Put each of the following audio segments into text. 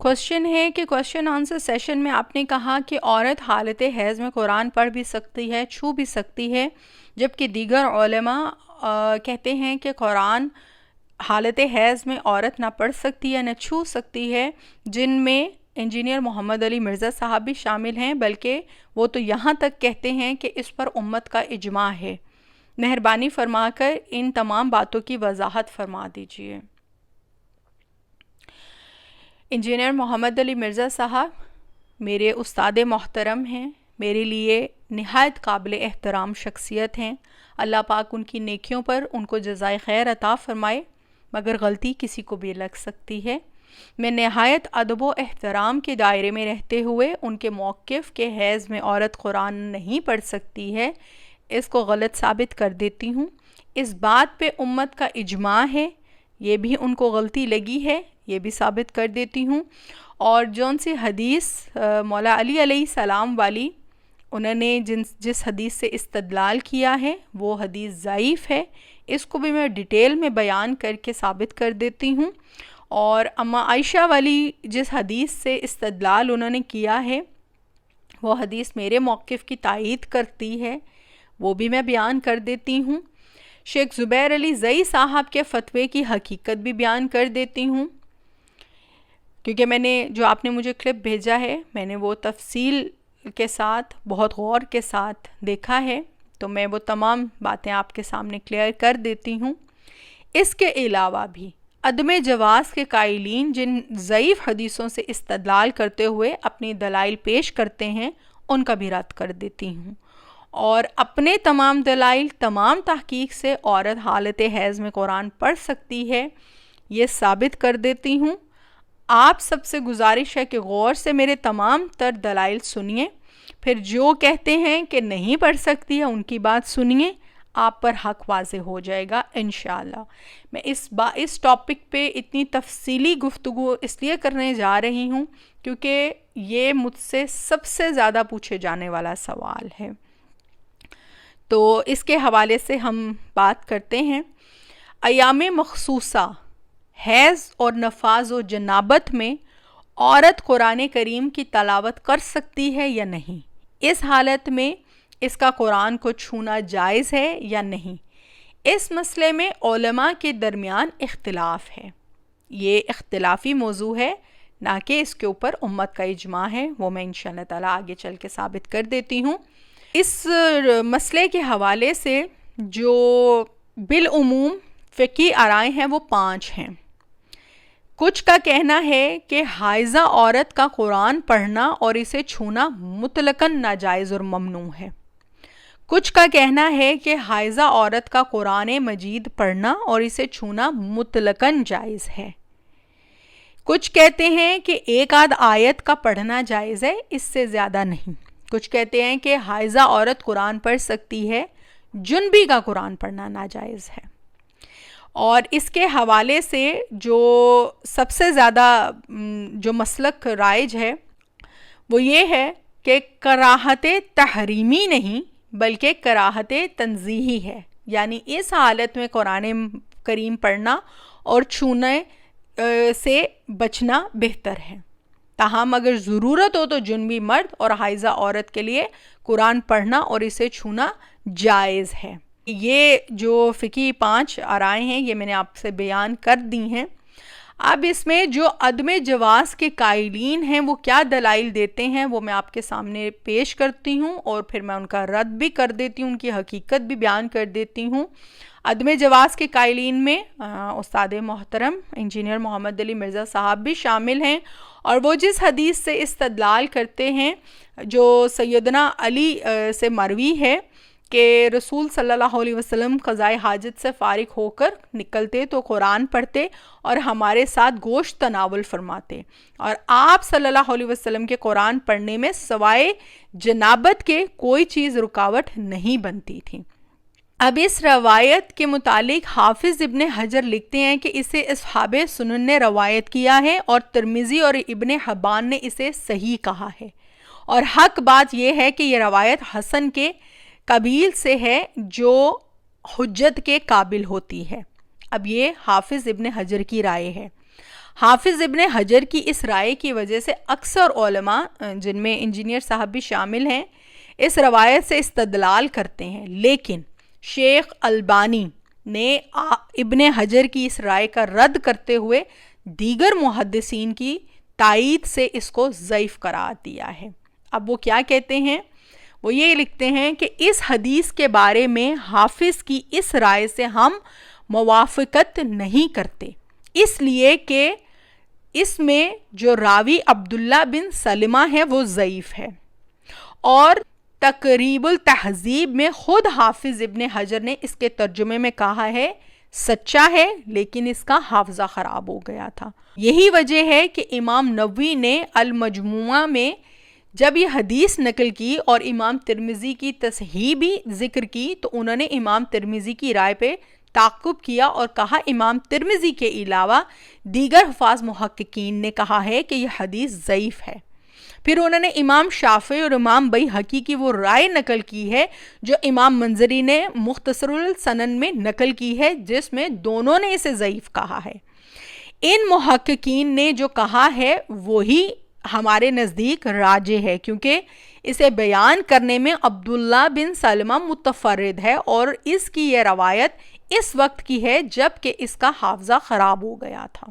Question ہے کہ question answer session میں آپ نے کہا کہ عورت حالت حیض میں قرآن پڑھ بھی سکتی ہے، چھو بھی سکتی ہے، جبکہ دیگر علماء کہتے ہیں کہ قرآن حالت حیض میں عورت نہ پڑھ سکتی ہے نہ چھو سکتی ہے، جن میں انجینئر محمد علی مرزا صاحب بھی شامل ہیں، بلکہ وہ تو یہاں تک کہتے ہیں کہ اس پر امت کا اجماع ہے۔ مہربانی فرما کر ان تمام باتوں کی وضاحت فرما دیجیے۔ انجینئر محمد علی مرزا صاحب میرے استاد محترم ہیں، میرے لیے نہایت قابل احترام شخصیت ہیں، اللہ پاک ان کی نیکیوں پر ان کو جزائے خیر عطا فرمائے، مگر غلطی کسی کو بھی لگ سکتی ہے۔ میں نہایت ادب و احترام کے دائرے میں رہتے ہوئے ان کے موقف کہ حیض میں عورت قرآن نہیں پڑھ سکتی ہے اس کو غلط ثابت کر دیتی ہوں۔ اس بات پہ امت کا اجماع ہے، یہ بھی ان کو غلطی لگی ہے، یہ بھی ثابت کر دیتی ہوں۔ اور جون سی حدیث مولا علی علیہ السلام والی انہوں نے جس حدیث سے استدلال کیا ہے وہ حدیث ضعیف ہے، اس کو بھی میں ڈیٹیل میں بیان کر کے ثابت کر دیتی ہوں۔ اور اما عائشہ والی جس حدیث سے استدلال انہوں نے کیا ہے وہ حدیث میرے موقف کی تائید کرتی ہے، وہ بھی میں بیان کر دیتی ہوں۔ شیخ زبیر علی زئی صاحب کے فتوے کی حقیقت بھی بیان کر دیتی ہوں، کیونکہ میں نے جو آپ نے مجھے کلپ بھیجا ہے میں نے وہ تفصیل کے ساتھ بہت غور کے ساتھ دیکھا ہے، تو میں وہ تمام باتیں آپ کے سامنے کلیئر کر دیتی ہوں۔ اس کے علاوہ بھی عدم جواز کے قائلین جن ضعیف حدیثوں سے استدلال کرتے ہوئے اپنی دلائل پیش کرتے ہیں ان کا بھی رد کر دیتی ہوں، اور اپنے تمام دلائل تمام تحقیق سے عورت حالت حیض میں قرآن پڑھ سکتی ہے یہ ثابت کر دیتی ہوں۔ آپ سب سے گزارش ہے کہ غور سے میرے تمام تر دلائل سنیے، پھر جو کہتے ہیں کہ نہیں پڑھ سکتی ہے ان کی بات سنیے، آپ پر حق واضح ہو جائے گا انشاءاللہ۔ میں اس ٹاپک پہ اتنی تفصیلی گفتگو اس لیے کرنے جا رہی ہوں کیونکہ یہ مجھ سے سب سے زیادہ پوچھے جانے والا سوال ہے، تو اس کے حوالے سے ہم بات کرتے ہیں۔ ایام مخصوصہ حیض اور نفاذ و جنابت میں عورت قرآن کریم کی تلاوت کر سکتی ہے یا نہیں؟ اس حالت میں اس کا قرآن کو چھونا جائز ہے یا نہیں؟ اس مسئلے میں علماء کے درمیان اختلاف ہے، یہ اختلافی موضوع ہے، نہ کہ اس کے اوپر امت کا اجماع ہے، وہ میں انشاءاللہ تعالیٰ آگے چل کے ثابت کر دیتی ہوں۔ اس مسئلے کے حوالے سے جو بالعموم فقہی آرائیں ہیں وہ 5 ہیں۔ کچھ کا کہنا ہے کہ حائضہ عورت کا قرآن پڑھنا اور اسے چھونا مطلقاً ناجائز اور ممنوع ہے۔ کچھ کا کہنا ہے کہ حائضہ عورت کا قرآن مجید پڑھنا اور اسے چھونا مطلقاً جائز ہے۔ کچھ کہتے ہیں کہ ایک آدھ آیت کا پڑھنا جائز ہے، اس سے زیادہ نہیں۔ کچھ کہتے ہیں کہ حائضہ عورت قرآن پڑھ سکتی ہے، جنبی کا قرآن پڑھنا ناجائز ہے۔ اور اس کے حوالے سے جو سب سے زیادہ جو مسلک رائج ہے وہ یہ ہے کہ کراہت تحریمی نہیں بلکہ کراہت تنزیہی ہے، یعنی اس حالت میں قرآن کریم پڑھنا اور چھونے سے بچنا بہتر ہے۔ تاہم اگر ضرورت ہو تو جنبی مرد اور حائضہ عورت کے لیے قرآن پڑھنا اور اسے چھونا جائز ہے۔ یہ جو فقہی 5 آرائیں ہیں یہ میں نے آپ سے بیان کر دی ہیں۔ اب اس میں جو عدم جواز کے قائلین ہیں وہ کیا دلائل دیتے ہیں وہ میں آپ کے سامنے پیش کرتی ہوں، اور پھر میں ان کا رد بھی کر دیتی ہوں، ان کی حقیقت بھی بیان کر دیتی ہوں۔ عدم جواز کے قائلین میں استاد محترم انجینئر محمد علی مرزا صاحب بھی شامل ہیں، اور وہ جس حدیث سے استدلال کرتے ہیں جو سیدنا علی سے مروی ہے کہ رسول صلی اللہ علیہ وسلم قضائے حاجت سے فارغ ہو کر نکلتے تو قرآن پڑھتے اور ہمارے ساتھ گوشت تناول فرماتے، اور آپ صلی اللہ علیہ وسلم کے قرآن پڑھنے میں سوائے جنابت کے کوئی چیز رکاوٹ نہیں بنتی تھی۔ اب اس روایت کے متعلق حافظ ابن حجر لکھتے ہیں کہ اسے اصحاب سنن نے روایت کیا ہے، اور ترمذی اور ابن حبان نے اسے صحیح کہا ہے، اور حق بات یہ ہے کہ یہ روایت حسن کے قبیل سے ہے جو حجت کے قابل ہوتی ہے۔ اب یہ حافظ ابن حجر کی رائے ہے۔ حافظ ابن حجر کی اس رائے کی وجہ سے اکثر علماء جن میں انجینئر صاحب بھی شامل ہیں اس روایت سے استدلال کرتے ہیں، لیکن شیخ البانی نے ابن حجر کی اس رائے کا رد کرتے ہوئے دیگر محدثین کی تائید سے اس کو ضعیف قرار دیا ہے۔ اب وہ کیا کہتے ہیں؟ وہ یہ لکھتے ہیں کہ اس حدیث کے بارے میں حافظ کی اس رائے سے ہم موافقت نہیں کرتے، اس لیے کہ اس میں جو راوی عبداللہ بن سلمہ ہے وہ ضعیف ہے، اور تقریب التہذیب میں خود حافظ ابن حجر نے اس کے ترجمے میں کہا ہے سچا ہے لیکن اس کا حافظہ خراب ہو گیا تھا۔ یہی وجہ ہے کہ امام نووی نے المجموعہ میں جب یہ حدیث نقل کی اور امام ترمذی کی تصحیح بھی ذکر کی تو انہوں نے امام ترمذی کی رائے پہ تعقب کیا اور کہا امام ترمذی کے علاوہ دیگر حفاظ محققین نے کہا ہے کہ یہ حدیث ضعیف ہے۔ پھر انہوں نے امام شافعی اور امام بیہقی کی وہ رائے نقل کی ہے جو امام منذری نے مختصر السنن میں نقل کی ہے، جس میں دونوں نے اسے ضعیف کہا ہے۔ ان محققین نے جو کہا ہے وہی ہمارے نزدیک راجح ہے، کیونکہ اسے بیان کرنے میں عبداللہ بن سلمہ متفرد ہے اور اس کی یہ روایت اس وقت کی ہے جب کہ اس کا حافظہ خراب ہو گیا تھا۔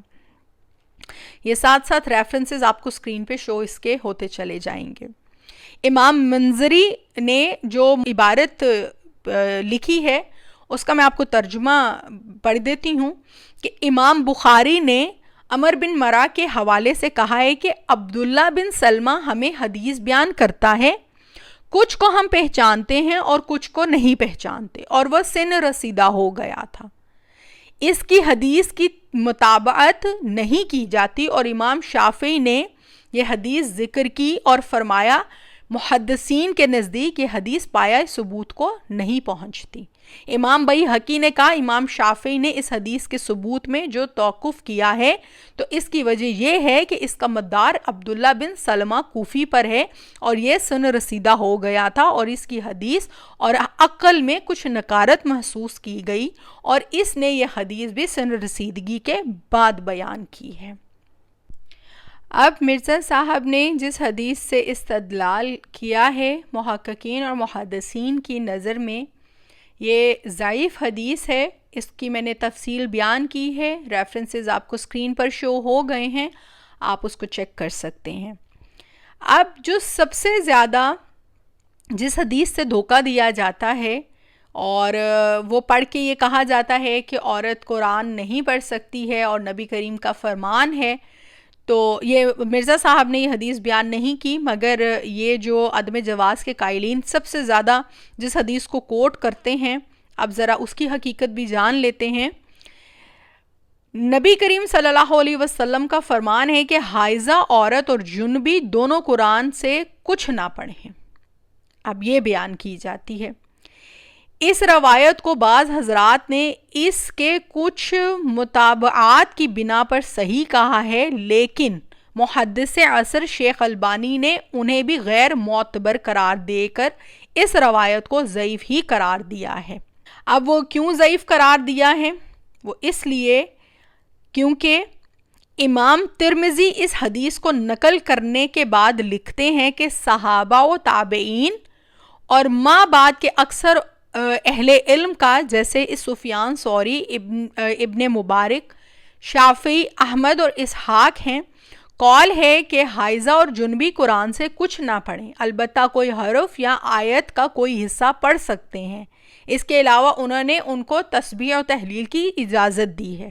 یہ ساتھ ساتھ ریفرنسز آپ کو اسکرین پہ شو اس کے ہوتے چلے جائیں گے۔ امام منذری نے جو عبارت لکھی ہے اس کا میں آپ کو ترجمہ پڑھ دیتی ہوں کہ امام بخاری نے عمر بن مرہ کے حوالے سے کہا ہے کہ عبداللہ بن سلمہ ہمیں حدیث بیان کرتا ہے، کچھ کو ہم پہچانتے ہیں اور کچھ کو نہیں پہچانتے، اور وہ سن رسیدہ ہو گیا تھا، اس کی حدیث کی مطابقت نہیں کی جاتی، اور امام شافعی نے یہ حدیث ذکر کی اور فرمایا محدثین کے نزدیک یہ حدیث پایہ ثبوت کو نہیں پہنچتی۔ امام بیہقی نے کہا امام شافعی نے اس حدیث کے ثبوت میں جو توقف کیا ہے تو اس کی وجہ یہ ہے کہ اس کا مدار عبداللہ بن سلمہ کوفی پر ہے اور یہ سن رسیدہ ہو گیا تھا، اور اس کی حدیث اور عقل میں کچھ نکارت محسوس کی گئی، اور اس نے یہ حدیث بھی سن رسیدگی کے بعد بیان کی ہے۔ اب مرزا صاحب نے جس حدیث سے استدلال کیا ہے محققین اور محدثین کی نظر میں یہ ضعیف حدیث ہے، اس کی میں نے تفصیل بیان کی ہے، ریفرنسز آپ کو اسکرین پر شو ہو گئے ہیں، آپ اس کو چیک کر سکتے ہیں۔ اب جو سب سے زیادہ جس حدیث سے دھوکہ دیا جاتا ہے اور وہ پڑھ کے یہ کہا جاتا ہے کہ عورت قرآن نہیں پڑھ سکتی ہے اور نبی کریم کا فرمان ہے، تو یہ مرزا صاحب نے یہ حدیث بیان نہیں کی، مگر یہ جو عدم جواز کے قائلین سب سے زیادہ جس حدیث کو کوٹ کرتے ہیں، اب ذرا اس کی حقیقت بھی جان لیتے ہیں۔ نبی کریم صلی اللہ علیہ وسلم کا فرمان ہے کہ حائضہ عورت اور جنبی دونوں قرآن سے کچھ نہ پڑھیں، اب یہ بیان کی جاتی ہے۔ اس روایت کو بعض حضرات نے اس کے کچھ مطابعات کی بنا پر صحیح کہا ہے، لیکن محدث عصر شیخ البانی نے انہیں بھی غیر معتبر قرار دے کر اس روایت کو ضعیف ہی قرار دیا ہے۔ اب وہ کیوں ضعیف قرار دیا ہے؟ وہ اس لیے کیونکہ امام ترمذی اس حدیث کو نقل کرنے کے بعد لکھتے ہیں کہ صحابہ و تابعین اور ماں بعد کے اکثر اہل علم کا، جیسے سفیان ثوری، ابن مبارک، شافعی، احمد اور اسحاق ہیں، قول ہے کہ حائضہ اور جنبی قرآن سے کچھ نہ پڑھیں، البتہ کوئی حرف یا آیت کا کوئی حصہ پڑھ سکتے ہیں۔ اس کے علاوہ انہوں نے ان کو تسبیح و تحلیل کی اجازت دی ہے۔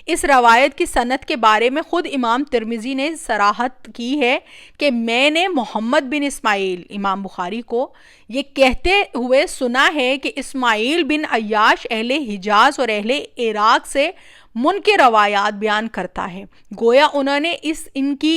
اس روایت کی سند کے بارے میں خود امام ترمذی نے صراحت کی ہے کہ میں نے محمد بن اسماعیل امام بخاری کو یہ کہتے ہوئے سنا ہے کہ اسماعیل بن عیاش اہل حجاز اور اہل عراق سے منکر روایات بیان کرتا ہے، گویا انہوں نے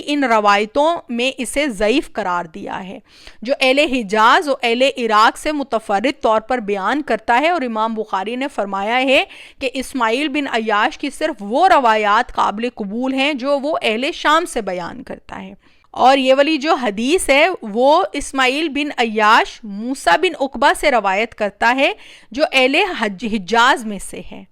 ان روایتوں میں اسے ضعیف قرار دیا ہے، جو اہل حجاز و اہل عراق سے متفرد طور پر بیان کرتا ہے، اور امام بخاری نے فرمایا ہے کہ اسماعیل بن عیاش کی صرف وہ روایات قابل قبول ہیں جو وہ اہل شام سے بیان کرتا ہے، اور یہ والی جو حدیث ہے وہ اسماعیل بن عیاش موسیٰ بن عقبہ سے روایت کرتا ہے جو اہل حجاز میں سے ہے۔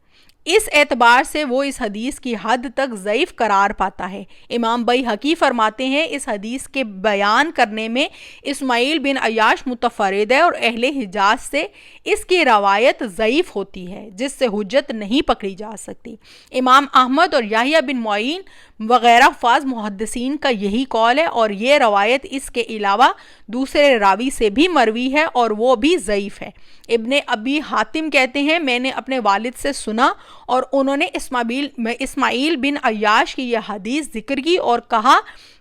اس اعتبار سے وہ اس حدیث کی حد تک ضعیف قرار پاتا ہے۔ امام بیہقی فرماتے ہیں اس حدیث کے بیان کرنے میں اسماعیل بن عیاش متفرد ہے اور اہل حجاز سے اس کی روایت ضعیف ہوتی ہے جس سے حجت نہیں پکڑی جا سکتی۔ امام احمد اور یحییٰ بن معین وغیرہ حفاظ محدثین کا یہی قول ہے، اور یہ روایت اس کے علاوہ دوسرے راوی سے بھی مروی ہے اور وہ بھی ضعیف ہے۔ ابن ابی حاتم کہتے ہیں میں نے اپنے والد سے سنا اور انہوں نے اسماعیل بن عیاش کی یہ حدیث ذکر کی اور کہا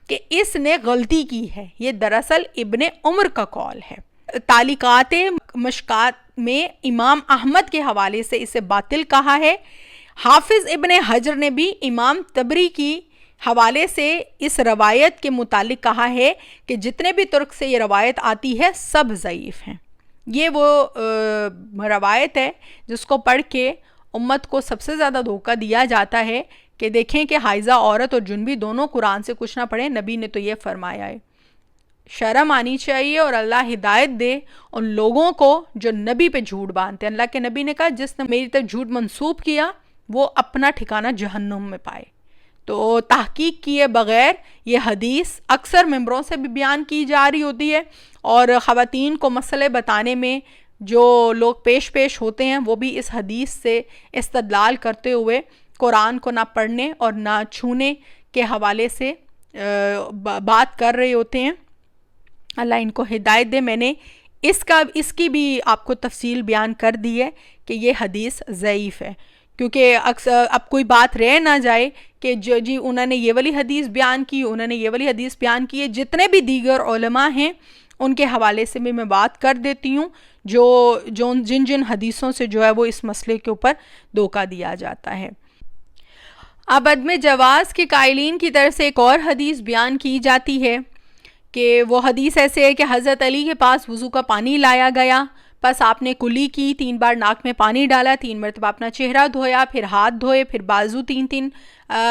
کہ اس نے غلطی کی ہے، یہ دراصل ابن عمر کا قول ہے۔ تعلیقات مشکات میں امام احمد کے حوالے سے اسے باطل کہا ہے۔ حافظ ابن حجر نے بھی امام طبری کی حوالے سے اس روایت کے متعلق کہا ہے کہ جتنے بھی ترک سے یہ روایت آتی ہے سب ضعیف ہیں۔ یہ وہ روایت ہے جس کو پڑھ کے امت کو سب سے زیادہ دھوکہ دیا جاتا ہے کہ دیکھیں کہ حائضہ عورت اور جنبی دونوں قرآن سے کچھ نہ پڑھیں، نبی نے تو یہ فرمایا ہے۔ شرم آنی چاہیے اور اللہ ہدایت دے ان لوگوں کو جو نبی پہ جھوٹ باندھتے ہیں۔ اللہ کے نبی نے کہا جس نے میری طرف جھوٹ منسوب کیا وہ اپنا ٹھکانہ جہنم میں پائے۔ تو تحقیق کیے بغیر یہ حدیث اکثر ممبروں سے بھی بیان کی جا رہی ہوتی ہے، اور خواتین کو مسئلے بتانے میں جو لوگ پیش ہوتے ہیں وہ بھی اس حدیث سے استدلال کرتے ہوئے قرآن کو نہ پڑھنے اور نہ چھونے کے حوالے سے بات کر رہے ہوتے ہیں۔ اللہ ان کو ہدایت دے۔ میں نے اس کی بھی آپ کو تفصیل بیان کر دی ہے کہ یہ حدیث ضعیف ہے، کیونکہ اکثر اب کوئی بات رہ نہ جائے کہ جی انہوں نے یہ والی حدیث بیان کی، انہوں نے یہ والی حدیث بیان کی ہے۔ جتنے بھی دیگر علماء ہیں ان کے حوالے سے بھی میں بات کر دیتی ہوں جو جن حدیثوں سے جو ہے وہ اس مسئلے کے اوپر دھوکہ دیا جاتا ہے۔ اب عدم جواز کے قائلین کی طرف سے ایک اور حدیث بیان کی جاتی ہے کہ وہ حدیث ایسے ہے کہ حضرت علی کے پاس وضو کا پانی لایا گیا، پس آپ نے کلی کی، 3 بار ناک میں پانی ڈالا، 3 مرتبہ اپنا چہرہ دھویا، پھر ہاتھ دھوئے، پھر بازو 3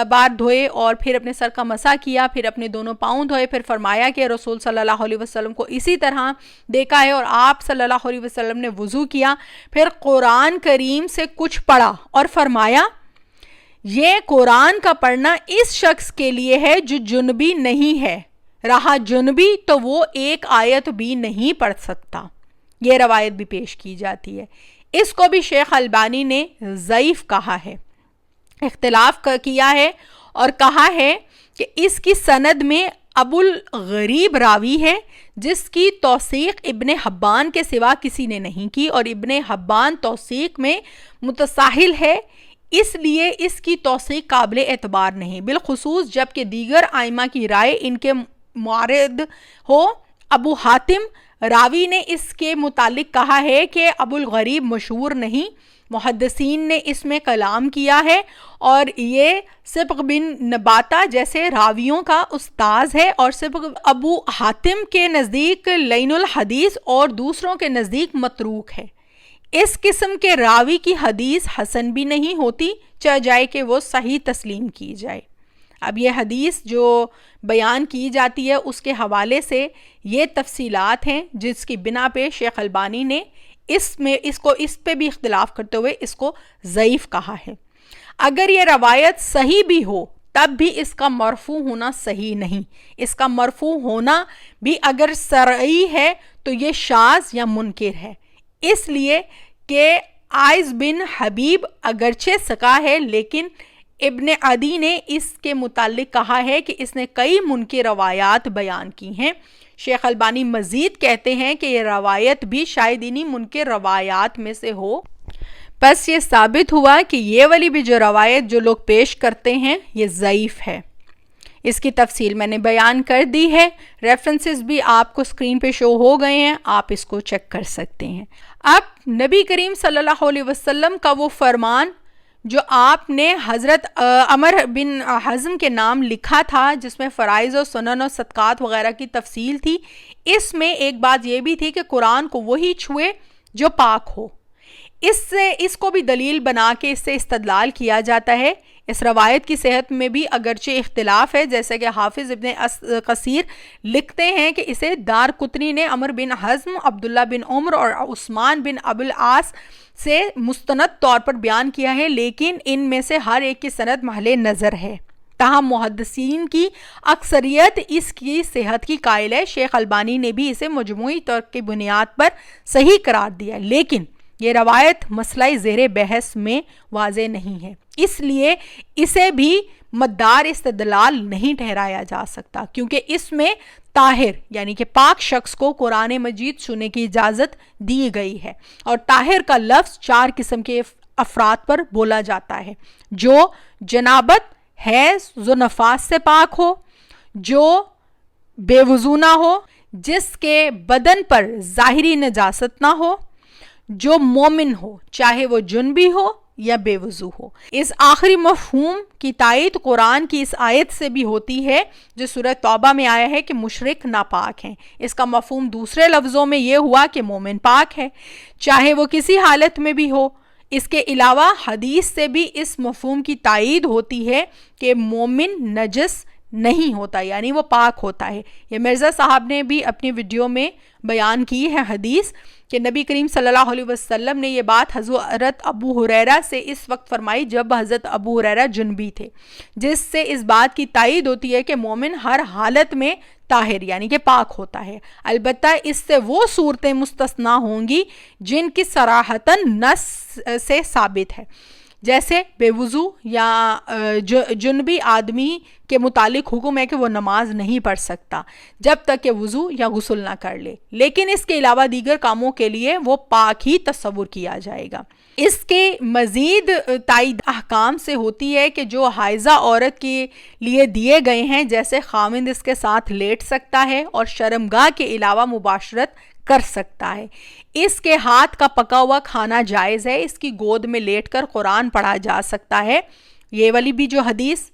بار دھوئے، اور پھر اپنے سر کا مسح کیا، پھر اپنے دونوں پاؤں دھوئے، پھر فرمایا کہ رسول صلی اللہ علیہ وسلم کو اسی طرح دیکھا ہے اور آپ صلی اللہ علیہ وسلم نے وضو کیا، پھر قرآن کریم سے کچھ پڑھا اور فرمایا یہ قرآن کا پڑھنا اس شخص کے لیے ہے جو جنبی نہیں ہے، رہا جنبی تو وہ ایک آیت بھی نہیں پڑھ سکتا۔ یہ روایت بھی پیش کی جاتی ہے۔ اس کو بھی شیخ البانی نے ضعیف کہا ہے، اختلاف کیا ہے اور کہا ہے کہ اس کی سند میں ابو الغریب راوی ہے جس کی توثیق ابن حبان کے سوا کسی نے نہیں کی، اور ابن حبان توثیق میں متساہل ہے، اس لیے اس کی توثیق قابل اعتبار نہیں، بالخصوص جب کہ دیگر ائمہ کی رائے ان کے معارض ہو۔ ابو حاتم راوی نے اس کے متعلق کہا ہے کہ ابو الغریب مشہور نہیں، محدثین نے اس میں کلام کیا ہے، اور یہ سبق بن نباتہ جیسے راویوں کا استاذ ہے، اور سبق ابو حاتم کے نزدیک لین الحدیث اور دوسروں کے نزدیک متروک ہے۔ اس قسم کے راوی کی حدیث حسن بھی نہیں ہوتی، چاہے جائے کہ وہ صحیح تسلیم کی جائے۔ اب یہ حدیث جو بیان کی جاتی ہے اس کے حوالے سے یہ تفصیلات ہیں جس کی بنا پہ شیخ البانی نے اس پہ بھی اختلاف کرتے ہوئے اس کو ضعیف کہا ہے۔ اگر یہ روایت صحیح بھی ہو تب بھی اس کا مرفوع ہونا صحیح نہیں، اس کا مرفوع ہونا بھی اگر شرعی ہے تو یہ شاذ یا منکر ہے، اس لیے کہ عائض بن حبیب اگرچہ ثقہ ہے لیکن ابن عدی نے اس کے متعلق کہا ہے کہ اس نے کئی منکر روایات بیان کی ہیں۔ شیخ البانی مزید کہتے ہیں کہ یہ روایت بھی شاید انہی منکر روایات میں سے ہو، بس یہ ثابت ہوا کہ یہ والی بھی جو روایت جو لوگ پیش کرتے ہیں یہ ضعیف ہے۔ اس کی تفصیل میں نے بیان کر دی ہے، ریفرنسز بھی آپ کو اسکرین پہ شو ہو گئے ہیں، آپ اس کو چیک کر سکتے ہیں۔ اب نبی کریم صلی اللہ علیہ وسلم کا وہ فرمان جو آپ نے حضرت عمر بن حزم کے نام لکھا تھا جس میں فرائض و سنن و صدقات وغیرہ کی تفصیل تھی، اس میں ایک بات یہ بھی تھی کہ قرآن کو وہی چھوئے جو پاک ہو۔ اس کو بھی دلیل بنا کے اس سے استدلال کیا جاتا ہے۔ اس روایت کی صحت میں بھی اگرچہ اختلاف ہے، جیسا کہ حافظ ابن کثیر لکھتے ہیں کہ اسے دار قطنی نے عمر بن حزم، عبداللہ بن عمر اور عثمان بن ابو العاص سے مستند طور پر بیان کیا ہے، لیکن ان میں سے ہر ایک کی سند محل نظر ہے۔ تاہم محدثین کی اکثریت اس کی صحت کی قائل ہے۔ شیخ البانی نے بھی اسے مجموعی طور کی بنیاد پر صحیح قرار دیا، لیکن یہ روایت مسئلہ زیر بحث میں واضح نہیں ہے، اس لیے اسے بھی مدار استدلال نہیں ٹھہرایا جا سکتا، کیونکہ اس میں طاہر یعنی کہ پاک شخص کو قرآن مجید چھونے کی اجازت دی گئی ہے، اور طاہر کا لفظ 4 قسم کے افراد پر بولا جاتا ہے: جو جنابت، حیض و نفاس سے پاک ہو، جو بے وضو نہ ہو، جس کے بدن پر ظاہری نجاست نہ ہو، جو مومن ہو چاہے وہ جنبی ہو یا بے وضو ہو۔ اس آخری مفہوم کی تائید قرآن کی اس آیت سے بھی ہوتی ہے جو سورہ توبہ میں آیا ہے کہ مشرک ناپاک ہیں۔ اس کا مفہوم دوسرے لفظوں میں یہ ہوا کہ مومن پاک ہے، چاہے وہ کسی حالت میں بھی ہو۔ اس کے علاوہ حدیث سے بھی اس مفہوم کی تائید ہوتی ہے کہ مومن نجس نہیں ہوتا، یعنی وہ پاک ہوتا ہے۔ یہ مرزا صاحب نے بھی اپنی ویڈیو میں بیان کی ہے حدیث کہ نبی کریم صلی اللہ علیہ وسلم نے یہ بات حضرت ابو ہریرہ سے اس وقت فرمائی جب حضرت ابو ہریرہ جنبی تھے، جس سے اس بات کی تائید ہوتی ہے کہ مومن ہر حالت میں طاہر یعنی کہ پاک ہوتا ہے۔ البتہ اس سے وہ صورتیں مستثنا ہوں گی جن کی صراحتاً نص سے ثابت ہے، جیسے بے وضو یا جنبی آدمی کے متعلق حکم ہے کہ وہ نماز نہیں پڑھ سکتا جب تک کہ وضو یا غسل نہ کر لے، لیکن اس کے علاوہ دیگر کاموں کے لیے وہ پاک ہی تصور کیا جائے گا۔ اس کے مزید تائید احکام سے ہوتی ہے کہ جو حائضہ عورت کے لیے دیے گئے ہیں، جیسے خاوند اس کے ساتھ لیٹ سکتا ہے اور شرمگاہ کے علاوہ مباشرت کر سکتا ہے، اس کے ہاتھ کا پکا ہوا کھانا جائز ہے، اس کی گود میں لیٹ کر قرآن پڑھا جا سکتا ہے۔ یہ والی بھی جو حدیث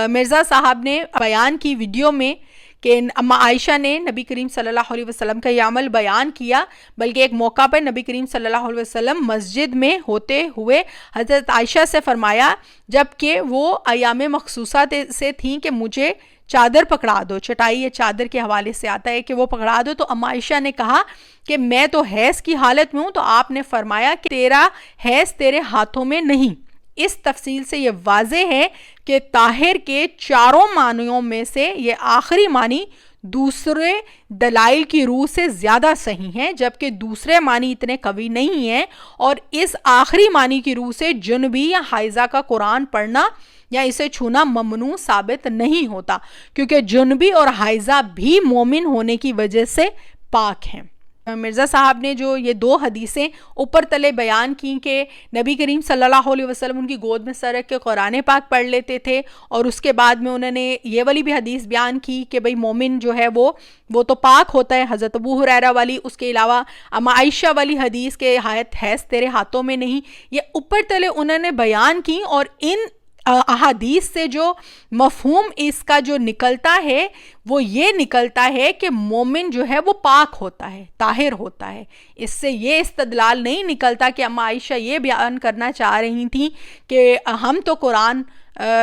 مرزا صاحب نے بیان کی ویڈیو میں کہ اما عائشہ نے نبی کریم صلی اللہ علیہ وسلم کا یہ عمل بیان کیا، بلکہ ایک موقع پر نبی کریم صلی اللہ علیہ وسلم مسجد میں ہوتے ہوئے حضرت عائشہ سے فرمایا، جب کہ وہ ایام مخصوصہ سے تھیں کہ مجھے چادر پکڑا دو، چٹائی یا چادر کے حوالے سے آتا ہے کہ وہ پکڑا دو، تو اما عائشہ نے کہا کہ میں تو حیض کی حالت میں ہوں، تو آپ نے فرمایا کہ تیرا حیض تیرے ہاتھوں میں نہیں۔ اس تفصیل سے یہ واضح ہے کہ طاہر کے 4 معنیوں میں سے یہ آخری معنی دوسرے دلائل کی روح سے زیادہ صحیح ہیں، جبکہ دوسرے معنی اتنے قوی نہیں ہیں، اور اس آخری معنی کی روح سے جنبی یا حائضہ کا قرآن پڑھنا یا اسے چھونا ممنوع ثابت نہیں ہوتا، کیونکہ جنبی اور حائضہ بھی مومن ہونے کی وجہ سے پاک ہیں۔ مرزا صاحب نے جو یہ 2 حدیثیں اوپر تلے بیان کی کہ نبی کریم صلی اللہ علیہ وسلم ان کی گود میں سر رکھ کے قرآن پاک پڑھ لیتے تھے، اور اس کے بعد میں انہوں نے یہ والی بھی حدیث بیان کی کہ بھئی مومن جو ہے وہ تو پاک ہوتا ہے، حضرت ابو ہریرہ والی، اس کے علاوہ اما عائشہ والی حدیث کے حیض تیرے ہاتھوں میں نہیں، یہ اوپر تلے انہوں نے بیان کی، اور ان احادیث سے جو مفہوم اس کا جو نکلتا ہے وہ یہ نکلتا ہے کہ مومن جو ہے وہ پاک ہوتا ہے، طاہر ہوتا ہے۔ اس سے یہ استدلال نہیں نکلتا کہ اما عائشہ یہ بیان کرنا چاہ رہی تھیں کہ ہم تو قرآن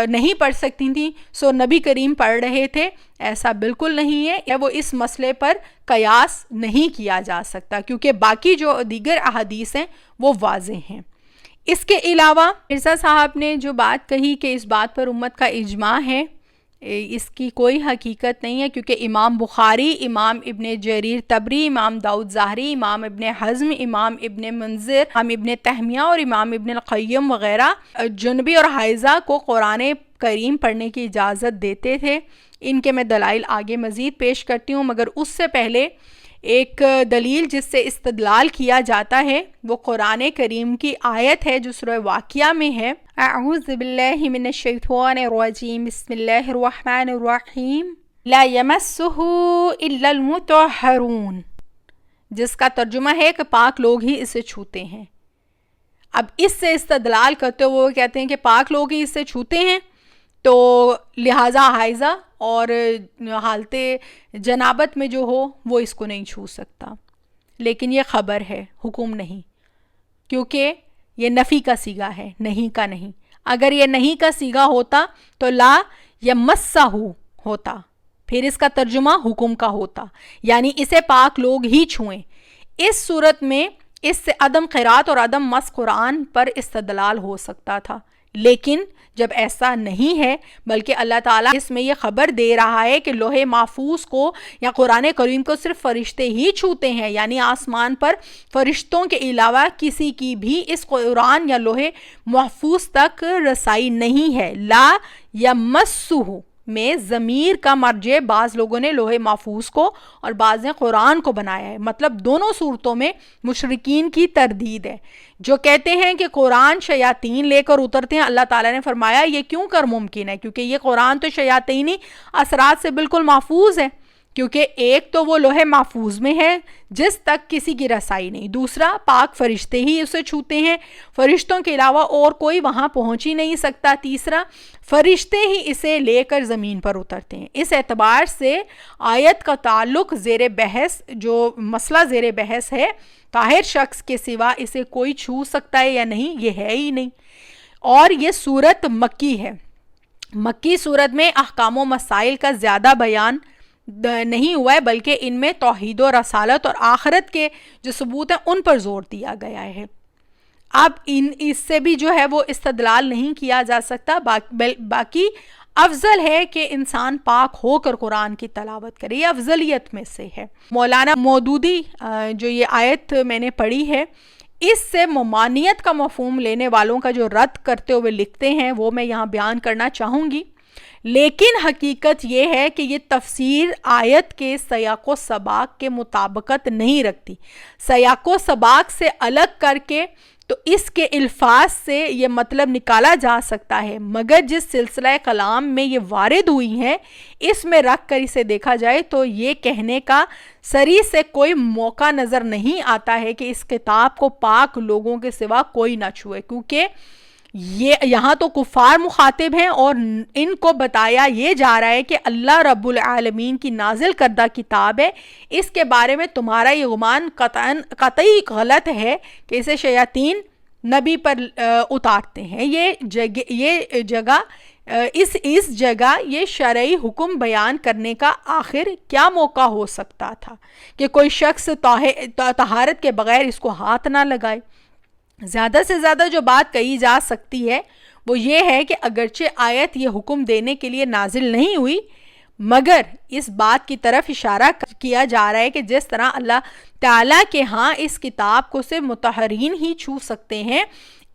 نہیں پڑھ سکتی تھیں سو نبی کریم پڑھ رہے تھے، ایسا بالکل نہیں ہے۔ وہ اس مسئلے پر قیاس نہیں کیا جا سکتا کیونکہ باقی جو دیگر احادیث ہیں وہ واضح ہیں۔ اس کے علاوہ مرزا صاحب نے جو بات کہی کہ اس بات پر امت کا اجماع ہے، اس کی کوئی حقیقت نہیں ہے، کیونکہ امام بخاری، امام ابن جریر طبری، امام داؤد ظاہری، امام ابن حزم، امام ابن منذر، امام ابن تیمیہ اور امام ابن القیم وغیرہ جنبی اور حائضہ کو قرآن کریم پڑھنے کی اجازت دیتے تھے۔ ان کے میں دلائل آگے مزید پیش کرتی ہوں، مگر اس سے پہلے ایک دلیل جس سے استدلال کیا جاتا ہے وہ قرآن کریم کی آیت ہے جو سورہ واقعہ میں ہے، اعوذ باللہ من الشیطان الرجیم، بسم اللہ الرحمن الرحیم، لا یمسہ الا المطہرون، جس کا ترجمہ ہے کہ پاک لوگ ہی اسے چھوتے ہیں۔ اب اس سے استدلال کرتے ہوئے وہ کہتے ہیں کہ پاک لوگ ہی اسے چھوتے ہیں، تو لہٰذا حائضہ اور حالت جنابت میں جو ہو وہ اس کو نہیں چھو سکتا، لیکن یہ خبر ہے، حکم نہیں، کیونکہ یہ نفی کا صیغہ ہے، نہیں کا نہیں۔ اگر یہ نہیں کا صیغہ ہوتا تو لا یمسہ ہوتا، پھر اس کا ترجمہ حکم کا ہوتا، یعنی اسے پاک لوگ ہی چھوئیں۔ اس صورت میں اس سے عدم قرات اور عدم مس قرآن پر استدلال ہو سکتا تھا، لیکن جب ایسا نہیں ہے بلکہ اللہ تعالیٰ اس میں یہ خبر دے رہا ہے کہ لوح محفوظ کو یا قرآن کریم کو صرف فرشتے ہی چھوتے ہیں، یعنی آسمان پر فرشتوں کے علاوہ کسی کی بھی اس قرآن یا لوح محفوظ تک رسائی نہیں ہے۔ لا یمسہ میں ضمیر کا مرجع بعض لوگوں نے لوح محفوظ کو اور بعض نے قرآن کو بنایا ہے، مطلب دونوں صورتوں میں مشرکین کی تردید ہے جو کہتے ہیں کہ قرآن شیاطین لے کر اترتے ہیں۔ اللہ تعالیٰ نے فرمایا یہ کیوں کر ممکن ہے، کیونکہ یہ قرآن تو شیاطینی اثرات سے بالکل محفوظ ہے، کیونکہ ایک تو وہ لوح محفوظ میں ہے جس تک کسی کی رسائی نہیں، دوسرا پاک فرشتے ہی اسے چھوتے ہیں، فرشتوں کے علاوہ اور کوئی وہاں پہنچ ہی نہیں سکتا، تیسرا فرشتے ہی اسے لے کر زمین پر اترتے ہیں۔ اس اعتبار سے آیت کا تعلق زیر بحث، جو مسئلہ زیر بحث ہے، طاہر شخص کے سوا اسے کوئی چھو سکتا ہے یا نہیں، یہ ہے ہی نہیں۔ اور یہ صورت مکی ہے، مکی صورت میں احکام و مسائل کا زیادہ بیان نہیں ہوا ہے، بلکہ ان میں توحید و رسالت اور آخرت کے جو ثبوت ہیں ان پر زور دیا گیا ہے۔ اب اس سے بھی جو ہے وہ استدلال نہیں کیا جا سکتا، باقی افضل ہے کہ انسان پاک ہو کر قرآن کی تلاوت کرے، یہ افضلیت میں سے ہے۔ مولانا مودودی جو یہ آیت میں نے پڑھی ہے، اس سے ممانعت کا مفہوم لینے والوں کا جو رد کرتے ہوئے لکھتے ہیں وہ میں یہاں بیان کرنا چاہوں گی، لیکن حقیقت یہ ہے کہ یہ تفسیر آیت کے سیاق و سباق کے مطابقت نہیں رکھتی۔ سیاق و سباق سے الگ کر کے تو اس کے الفاظ سے یہ مطلب نکالا جا سکتا ہے، مگر جس سلسلہ کلام میں یہ وارد ہوئی ہیں اس میں رکھ کر اسے دیکھا جائے تو یہ کہنے کا سری سے کوئی موقع نظر نہیں آتا ہے کہ اس کتاب کو پاک لوگوں کے سوا کوئی نہ چھوئے، کیونکہ یہ یہاں تو کفار مخاطب ہیں اور ان کو بتایا یہ جا رہا ہے کہ اللہ رب العالمین کی نازل کردہ کتاب ہے، اس کے بارے میں تمہارا یہ گمان قطعی غلط ہے کہ اسے شیاطین نبی پر اتارتے ہیں۔ یہ جگہ اس جگہ یہ شرعی حکم بیان کرنے کا آخر کیا موقع ہو سکتا تھا کہ کوئی شخص طہارت کے بغیر اس کو ہاتھ نہ لگائے۔ زیادہ سے زیادہ جو بات کہی جا سکتی ہے وہ یہ ہے کہ اگرچہ آیت یہ حکم دینے کے لیے نازل نہیں ہوئی، مگر اس بات کی طرف اشارہ کیا جا رہا ہے کہ جس طرح اللہ تعالیٰ کے ہاں اس کتاب کو صرف مطہرین ہی چھو سکتے ہیں،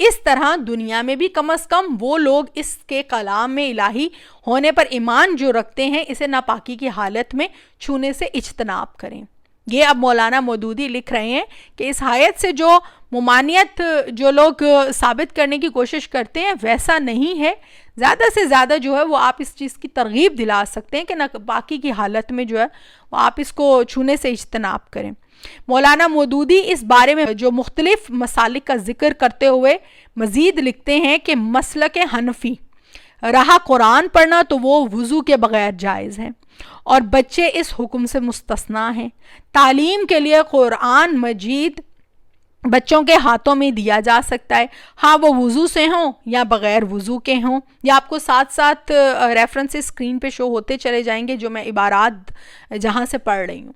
اس طرح دنیا میں بھی کم از کم وہ لوگ اس کے کلام میں الہی ہونے پر ایمان جو رکھتے ہیں اسے ناپاکی کی حالت میں چھونے سے اجتناب کریں۔ یہ اب مولانا مودودی لکھ رہے ہیں کہ اس آیت سے جو ممانعت جو لوگ ثابت کرنے کی کوشش کرتے ہیں ویسا نہیں ہے، زیادہ سے زیادہ جو ہے وہ آپ اس چیز کی ترغیب دلا سکتے ہیں کہ نہ باقی کی حالت میں جو ہے وہ آپ اس کو چھونے سے اجتناب کریں۔ مولانا مودودی اس بارے میں جو مختلف مسالک کا ذکر کرتے ہوئے مزید لکھتے ہیں کہ مسلک حنفی رہا قرآن پڑھنا تو وہ وضو کے بغیر جائز ہے اور بچے اس حکم سے مستثنا ہیں۔ تعلیم کے لیے قرآن مجید بچوں کے ہاتھوں میں دیا جا سکتا ہے، ہاں وہ وضو سے ہوں یا بغیر وضو کے ہوں، یا آپ کو ساتھ ساتھ ریفرنس اسکرین پہ شو ہوتے چلے جائیں گے جو میں عبارات جہاں سے پڑھ رہی ہوں۔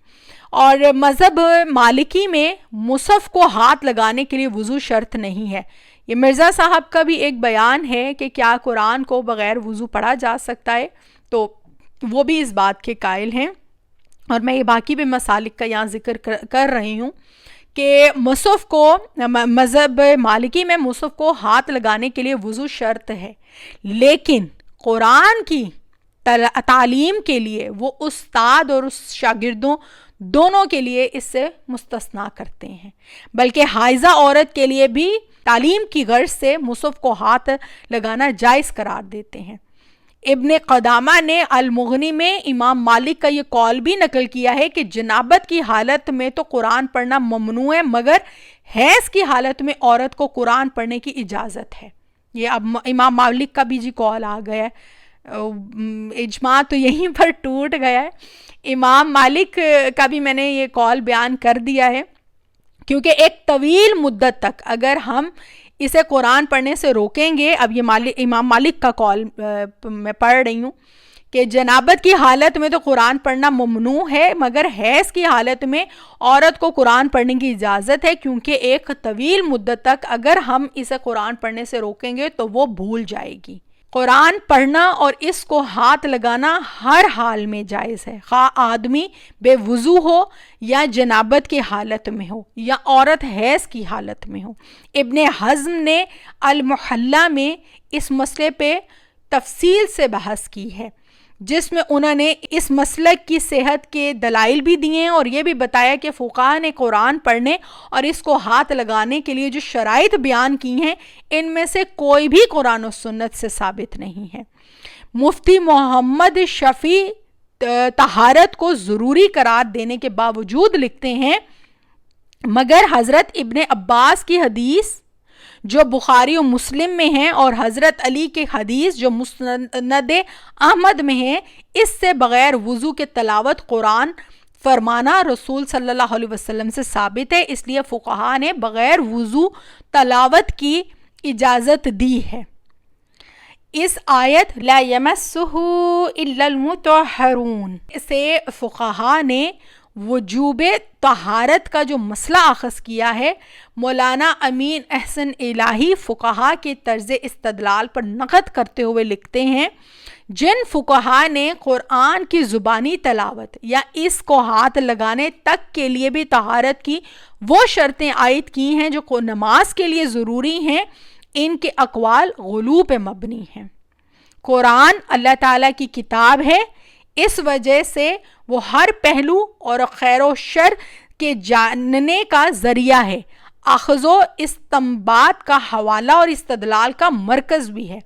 اور مذہب مالکی میں مصحف کو ہاتھ لگانے کے لیے وضو شرط نہیں ہے۔ یہ مرزا صاحب کا بھی ایک بیان ہے کہ کیا قرآن کو بغیر وضو پڑھا جا سکتا ہے، تو وہ بھی اس بات کے قائل ہیں، اور میں یہ باقی بھی مسالک کا یہاں ذکر کر رہی ہوں کہ مصحف کو مذہب مالکی میں مصحف کو ہاتھ لگانے کے لیے وضو شرط ہے، لیکن قرآن کی تعلیم کے لیے وہ استاد اور اس شاگردوں دونوں کے لیے اس سے مستثنا کرتے ہیں، بلکہ حائضہ عورت کے لیے بھی تعلیم کی غرض سے مصحف کو ہاتھ لگانا جائز قرار دیتے ہیں۔ ابن قدامہ نے المغنی میں امام مالک کا یہ قول بھی نقل کیا ہے کہ جنابت کی حالت میں تو قرآن پڑھنا ممنوع ہے، مگر حیض کی حالت میں عورت کو قرآن پڑھنے کی اجازت ہے۔ یہ اب امام مالک کا بھی قول آ گیا ہے، اجماع تو یہیں پر ٹوٹ گیا ہے۔ امام مالک کا بھی میں نے یہ قول بیان کر دیا ہے، کیونکہ ایک طویل مدت تک اگر ہم اسے قرآن پڑھنے سے روکیں گے. اب یہ امام مالک کا قول میں پڑھ رہی ہوں کہ جنابت کی حالت میں تو قرآن پڑھنا ممنوع ہے، مگر حیض کی حالت میں عورت کو قرآن پڑھنے کی اجازت ہے، کیونکہ ایک طویل مدت تک اگر ہم اسے قرآن پڑھنے سے روکیں گے تو وہ بھول جائے گی. قرآن پڑھنا اور اس کو ہاتھ لگانا ہر حال میں جائز ہے، خواہ آدمی بے وضو ہو یا جنابت کی حالت میں ہو یا عورت حیض کی حالت میں ہو. ابن حزم نے المحلہ میں اس مسئلے پہ تفصیل سے بحث کی ہے، جس میں انہوں نے اس مسلک کی صحت کے دلائل بھی دیے ہیں اور یہ بھی بتایا کہ فقہاء نے قرآن پڑھنے اور اس کو ہاتھ لگانے کے لیے جو شرائط بیان کی ہیں ان میں سے کوئی بھی قرآن و سنت سے ثابت نہیں ہے. مفتی محمد شفیع طہارت کو ضروری قرار دینے کے باوجود لکھتے ہیں مگر حضرت ابن عباس کی حدیث جو بخاری و مسلم میں ہیں اور حضرت علی کے حدیث جو مسند احمد میں ہیں، اس سے بغیر وضو کے تلاوت قرآن فرمانا رسول صلی اللہ علیہ وسلم سے ثابت ہے، اس لیے فقہاء نے بغیر وضو تلاوت کی اجازت دی ہے. اس آیت لا یمسہ الا المطہرون سے فقہاء نے وجوب طہارت کا جو مسئلہ اخذ کیا ہے. مولانا امین احسن الہی فقہاء کے طرز استدلال پر نقد کرتے ہوئے لکھتے ہیں جن فقہاء نے قرآن کی زبانی تلاوت یا اس کو ہاتھ لگانے تک کے لیے بھی طہارت کی وہ شرطیں عائد کی ہیں جو نماز کے لیے ضروری ہیں، ان کے اقوال غلو پہ مبنی ہیں. قرآن اللہ تعالیٰ کی کتاب ہے، اس وجہ سے وہ ہر پہلو اور خیر و شر کے جاننے کا ذریعہ ہے، اخذ و استنباط کا حوالہ اور استدلال کا مرکز بھی ہے.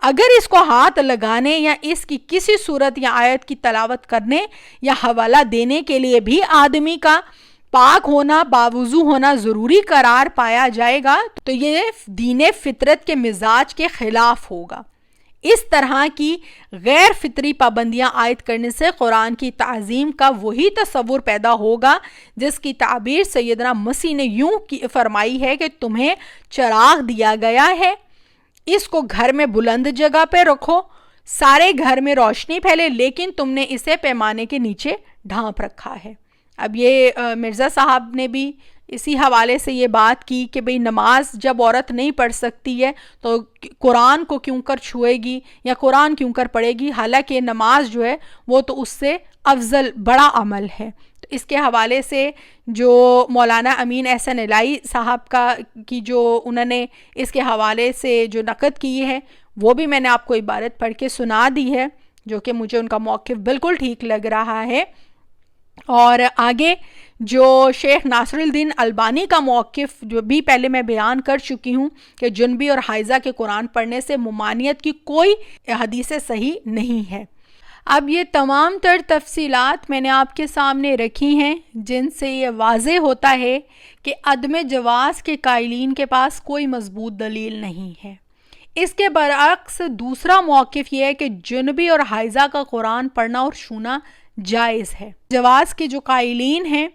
اگر اس کو ہاتھ لگانے یا اس کی کسی صورت یا آیت کی تلاوت کرنے یا حوالہ دینے کے لیے بھی آدمی کا پاک ہونا باوضو ہونا ضروری قرار پایا جائے گا تو یہ دین فطرت کے مزاج کے خلاف ہوگا. اس طرح کی غیر فطری پابندیاں عائد کرنے سے قرآن کی تعظیم کا وہی تصور پیدا ہوگا جس کی تعبیر سیدنا مسیح نے یوں فرمائی ہے کہ تمہیں چراغ دیا گیا ہے، اس کو گھر میں بلند جگہ پہ رکھو، سارے گھر میں روشنی پھیلے، لیکن تم نے اسے پیمانے کے نیچے ڈھانپ رکھا ہے. اب یہ مرزا صاحب نے بھی اسی حوالے سے یہ بات کی کہ بھئی نماز جب عورت نہیں پڑھ سکتی ہے تو قرآن کو کیوں کر چھوئے گی یا قرآن کیوں کر پڑھے گی، حالانکہ نماز جو ہے وہ تو اس سے افضل بڑا عمل ہے. تو اس کے حوالے سے جو مولانا امین احسن الہی صاحب کی جو انہوں نے اس کے حوالے سے جو نقد کی ہے وہ بھی میں نے آپ کو عبارت پڑھ کے سنا دی ہے، جو کہ مجھے ان کا موقف بالکل ٹھیک لگ رہا ہے. اور آگے جو شیخ ناصر الدین البانی کا موقف جو بھی پہلے میں بیان کر چکی ہوں کہ جنبی اور حائضہ کے قرآن پڑھنے سے ممانعت کی کوئی حدیث صحیح نہیں ہے. اب یہ تمام تر تفصیلات میں نے آپ کے سامنے رکھی ہیں جن سے یہ واضح ہوتا ہے کہ عدم جواز کے قائلین کے پاس کوئی مضبوط دلیل نہیں ہے. اس کے برعکس دوسرا موقف یہ ہے کہ جنبی اور حائضہ کا قرآن پڑھنا اور چھونا جائز ہے. جواز کے جو قائلین ہیں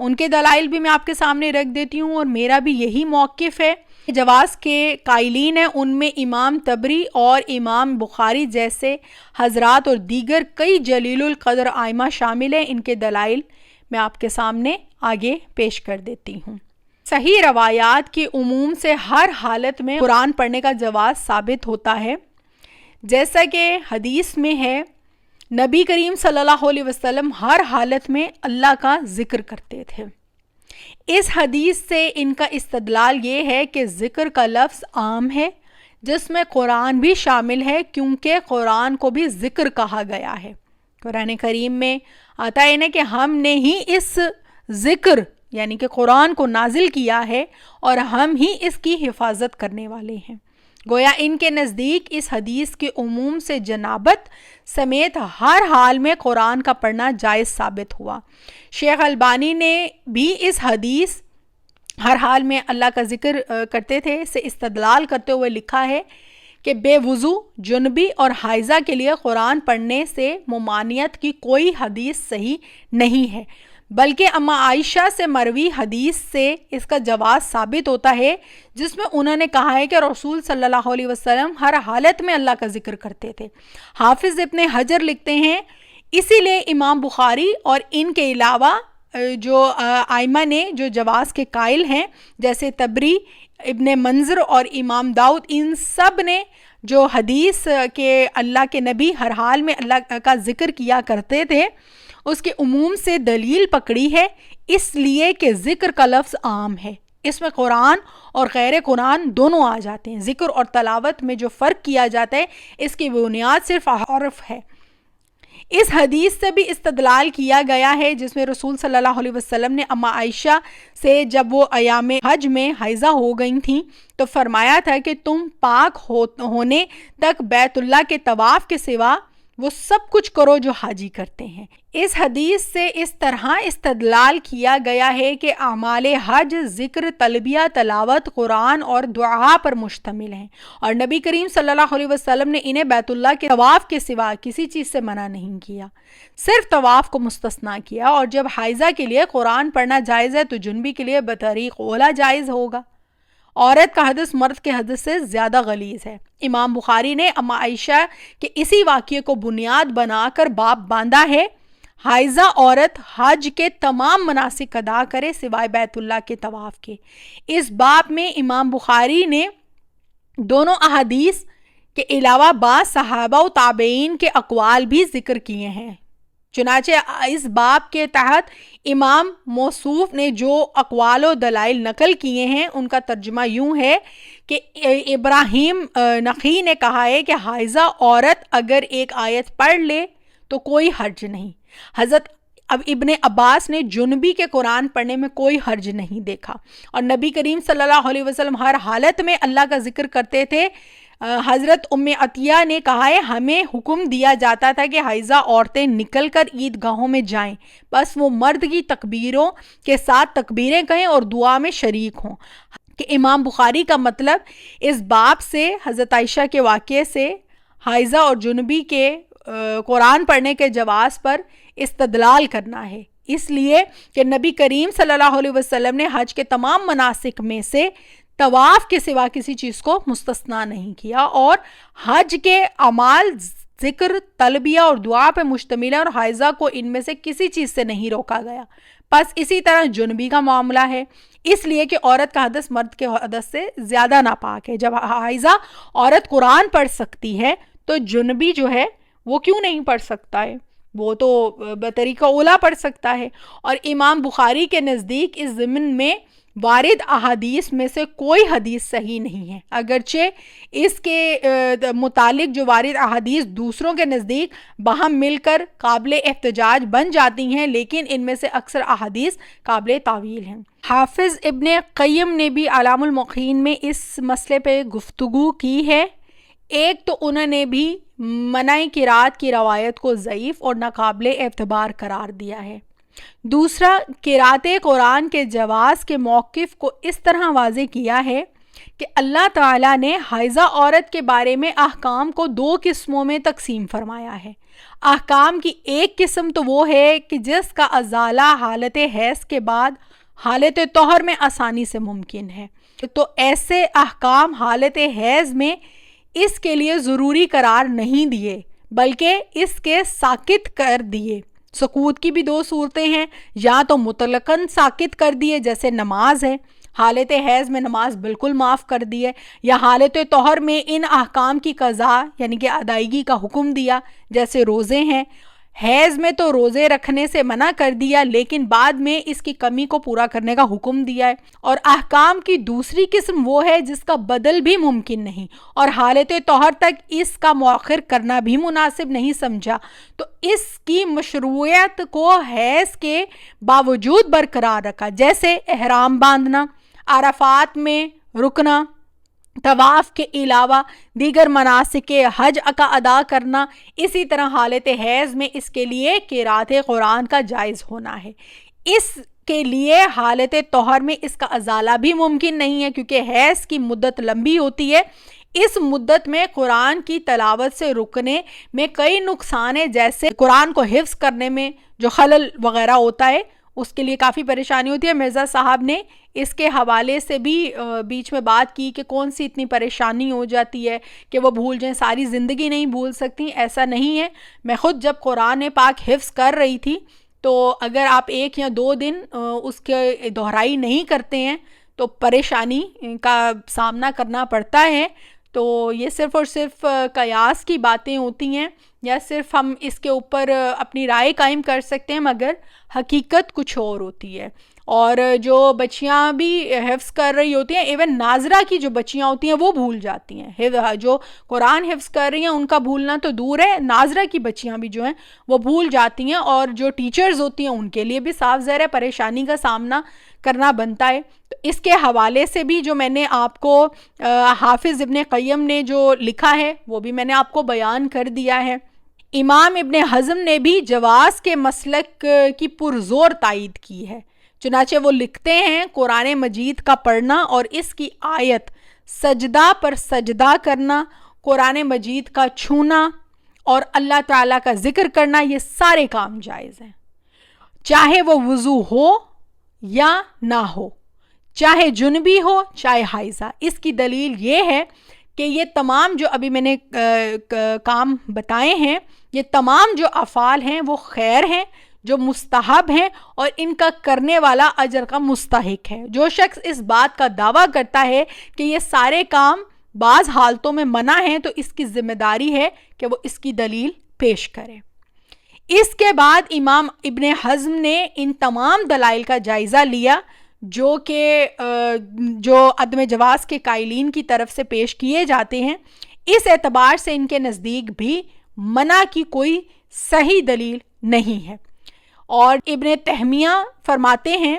ان کے دلائل بھی میں آپ کے سامنے رکھ دیتی ہوں اور میرا بھی یہی موقف ہے. جواز کے قائلین ہیں ان میں امام طبری اور امام بخاری جیسے حضرات اور دیگر کئی جلیل القدر ائمہ شامل ہیں. ان کے دلائل میں آپ کے سامنے آگے پیش کر دیتی ہوں. صحیح روایات کے عموم سے ہر حالت میں قرآن پڑھنے کا جواز ثابت ہوتا ہے، جیسا کہ حدیث میں ہے نبی کریم صلی اللہ علیہ وسلم ہر حالت میں اللہ کا ذکر کرتے تھے. اس حدیث سے ان کا استدلال یہ ہے کہ ذکر کا لفظ عام ہے جس میں قرآن بھی شامل ہے، کیونکہ قرآن کو بھی ذکر کہا گیا ہے. قرآن کریم میں آتا ہے نا کہ ہم نے ہی اس ذکر یعنی کہ قرآن کو نازل کیا ہے اور ہم ہی اس کی حفاظت کرنے والے ہیں. گویا ان کے نزدیک اس حدیث کے عموم سے جنابت سمیت ہر حال میں قرآن کا پڑھنا جائز ثابت ہوا. شیخ البانی نے بھی اس حدیث ہر حال میں اللہ کا ذکر کرتے تھے سے استدلال کرتے ہوئے لکھا ہے کہ بے وضو جنبی اور حائضہ کے لیے قرآن پڑھنے سے ممانعت کی کوئی حدیث صحیح نہیں ہے. بلکہ اما عائشہ سے مروی حدیث سے اس کا جواز ثابت ہوتا ہے، جس میں انہوں نے کہا ہے کہ رسول صلی اللہ علیہ وسلم ہر حالت میں اللہ کا ذکر کرتے تھے۔ حافظ ابن حجر لکھتے ہیں اسی لیے امام بخاری اور ان کے علاوہ جو ائمہ نے جو جواز کے قائل ہیں جیسے طبری، ابن منظر اور امام داؤد، ان سب نے جو حدیث کہ اللہ کے نبی ہر حال میں اللہ کا ذکر کیا کرتے تھے اس کے عموم سے دلیل پکڑی ہے، اس لیے کہ ذکر کا لفظ عام ہے، اس میں قرآن اور غیر قرآن دونوں آ جاتے ہیں۔ ذکر اور تلاوت میں جو فرق کیا جاتا ہے اس کی بنیاد صرف حرف ہے۔ اس حدیث سے بھی استدلال کیا گیا ہے جس میں رسول صلی اللہ علیہ وسلم نے اما عائشہ سے جب وہ ایام حج میں حائضہ ہو گئی تھیں تو فرمایا تھا کہ تم پاک ہونے تک بیت اللہ کے طواف کے سوا وہ سب کچھ کرو جو حاجی کرتے ہیں۔ اس حدیث سے اس طرح استدلال کیا گیا ہے کہ اعمال حج ذکر، تلبیہ، تلاوت، قرآن اور دعا پر مشتمل ہیں، اور نبی کریم صلی اللہ علیہ وسلم نے انہیں بیت اللہ کے طواف کے سوا کسی چیز سے منع نہیں کیا، صرف طواف کو مستثنیٰ کیا۔ اور جب حائضہ کے لیے قرآن پڑھنا جائز ہے تو جنبی کے لیے بطریق اولا جائز ہوگا۔ عورت کا حدث مرد کے حدث سے زیادہ غلیظ ہے۔ امام بخاری نے اما عائشہ کے اسی واقعے کو بنیاد بنا کر باب باندھا ہے، حائضہ عورت حج کے تمام مناسک ادا کرے سوائے بیت اللہ کے طواف کے۔ اس باب میں امام بخاری نے دونوں احادیث کے علاوہ بعض صحابہ و تابعین کے اقوال بھی ذکر کیے ہیں۔ چنانچہ اس باب کے تحت امام موصوف نے جو اقوال و دلائل نقل کیے ہیں ان کا ترجمہ یوں ہے کہ ابراہیم نخعی نے کہا ہے کہ حائضہ عورت اگر ایک آیت پڑھ لے تو کوئی حرج نہیں۔ حضرت ابن عباس نے جنبی کے قرآن پڑھنے میں کوئی حرج نہیں دیکھا، اور نبی کریم صلی اللہ علیہ وسلم ہر حالت میں اللہ کا ذکر کرتے تھے۔ حضرت ام عطیہ نے کہا ہے ہمیں حکم دیا جاتا تھا کہ حائضہ عورتیں نکل کر عیدگاہوں میں جائیں، بس وہ مرد کی تکبیروں کے ساتھ تکبیریں کہیں اور دعا میں شریک ہوں۔ کہ امام بخاری کا مطلب اس باب سے حضرت عائشہ کے واقعے سے حائضہ اور جنبی کے قرآن پڑھنے کے جواز پر استدلال کرنا ہے، اس لیے کہ نبی کریم صلی اللہ علیہ وسلم نے حج کے تمام مناسک میں سے طواف کے سوا کسی چیز کو مستثنیٰ نہیں کیا، اور حج کے اعمال ذکر، تلبیہ اور دعا پہ مشتمل ہے، اور حائضہ کو ان میں سے کسی چیز سے نہیں روکا گیا۔ بس اسی طرح جنبی کا معاملہ ہے، اس لیے کہ عورت کا حدث مرد کے حدث سے زیادہ ناپاک ہے۔ جب حائضہ عورت قرآن پڑھ سکتی ہے تو جنبی جو ہے وہ کیوں نہیں پڑھ سکتا ہے؟ وہ تو بطریقہ اولا پڑھ سکتا ہے۔ اور امام بخاری کے نزدیک اس ضمن میں وارد احادیث میں سے کوئی حدیث صحیح نہیں ہے، اگرچہ اس کے متعلق جو وارد احادیث دوسروں کے نزدیک باہم مل کر قابل احتجاج بن جاتی ہیں، لیکن ان میں سے اکثر احادیث قابل تعویل ہیں۔ حافظ ابن قیم نے بھی اعلام الموقعین میں اس مسئلے پہ گفتگو کی ہے۔ ایک تو انہوں نے بھی منع قرات کی روایت کو ضعیف اور ناقابل اعتبار قرار دیا ہے۔ دوسرا، قرات قرآن کے جواز کے موقف کو اس طرح واضح کیا ہے کہ اللہ تعالیٰ نے حائضہ عورت کے بارے میں احکام کو دو قسموں میں تقسیم فرمایا ہے۔ احکام کی ایک قسم تو وہ ہے کہ جس کا ازالہ حالت حیض کے بعد حالت طہر میں آسانی سے ممکن ہے، تو ایسے احکام حالت حیض میں اس کے لیے ضروری قرار نہیں دیے بلکہ اس کے ساقط کر دیے۔ سقوط کی بھی دو صورتیں ہیں، یا تو مطلقاً ساقط کر دیے جیسے نماز ہے، حالت حیض میں نماز بالکل معاف کر دی ہے، یا حالت طہر میں ان احکام کی قضا یعنی کہ ادائیگی کا حکم دیا جیسے روزے ہیں۔ حیض میں تو روزے رکھنے سے منع کر دیا لیکن بعد میں اس کی کمی کو پورا کرنے کا حکم دیا ہے۔ اور احکام کی دوسری قسم وہ ہے جس کا بدل بھی ممکن نہیں اور حالت طہر تک اس کا مؤخر کرنا بھی مناسب نہیں سمجھا، تو اس کی مشروعیت کو حیض کے باوجود برقرار رکھا، جیسے احرام باندھنا، عرفات میں رکنا، طواف کے علاوہ دیگر مناسک حج کا ادا کرنا۔ اسی طرح حالت حیض میں اس کے لیے قرات قرآن کا جائز ہونا ہے۔ اس کے لیے حالت طہر میں اس کا ازالہ بھی ممکن نہیں ہے کیونکہ حیض کی مدت لمبی ہوتی ہے۔ اس مدت میں قرآن کی تلاوت سے رکنے میں کئی نقصان ہیں، جیسے قرآن کو حفظ کرنے میں جو خلل وغیرہ ہوتا ہے اس کے لیے کافی پریشانی ہوتی ہے. مرزا صاحب نے اس کے حوالے سے بھی بیچ میں بات کی کہ کون سی اتنی پریشانی ہو جاتی ہے کہ وہ بھول جائیں, ساری زندگی نہیں بھول سکتی. ایسا نہیں ہے. میں خود جب قرآن پاک حفظ کر رہی تھی تو اگر آپ 1 یا 2 دن اس کے دہرائی نہیں کرتے ہیں تو پریشانی کا سامنا کرنا پڑتا ہے. تو یہ صرف اور صرف قیاس کی باتیں ہوتی ہیں, یا صرف ہم اس کے اوپر اپنی رائے قائم کر سکتے ہیں, مگر حقیقت کچھ اور ہوتی ہے. اور جو بچیاں بھی حفظ کر رہی ہوتی ہیں, ایون ناظرہ کی جو بچیاں ہوتی ہیں وہ بھول جاتی ہیں. جو قرآن حفظ کر رہی ہیں ان کا بھولنا تو دور ہے, ناظرہ کی بچیاں بھی جو ہیں وہ بھول جاتی ہیں. اور جو ٹیچرز ہوتی ہیں ان کے لیے بھی صاف ظاہر ہے پریشانی کا سامنا کرنا بنتا ہے. تو اس کے حوالے سے بھی جو میں نے آپ کو حافظ ابن قیم نے جو لکھا ہے وہ بھی میں نے آپ کو بیان کر دیا ہے. امام ابن حزم نے بھی جواز کے مسلک کی پرزور تائید کی ہے. چنانچہ وہ لکھتے ہیں قرآن مجید کا پڑھنا اور اس کی آیت سجدہ پر سجدہ کرنا, قرآن مجید کا چھونا اور اللہ تعالیٰ کا ذکر کرنا, یہ سارے کام جائز ہیں, چاہے وہ وضو ہو یا نہ ہو, چاہے جنبی ہو چاہے حائضہ. اس کی دلیل یہ ہے کہ یہ تمام جو ابھی میں نے کام بتائے ہیں, یہ تمام جو افعال ہیں وہ خیر ہیں, جو مستحب ہیں, اور ان کا کرنے والا اجر کا مستحق ہے. جو شخص اس بات کا دعویٰ کرتا ہے کہ یہ سارے کام بعض حالتوں میں منع ہیں تو اس کی ذمہ داری ہے کہ وہ اس کی دلیل پیش کرے. اس کے بعد امام ابن حزم نے ان تمام دلائل کا جائزہ لیا جو کہ جو عدم جواز کے قائلین کی طرف سے پیش کیے جاتے ہیں. اس اعتبار سے ان کے نزدیک بھی منع کی کوئی صحیح دلیل نہیں ہے. اور ابن تیمیہ فرماتے ہیں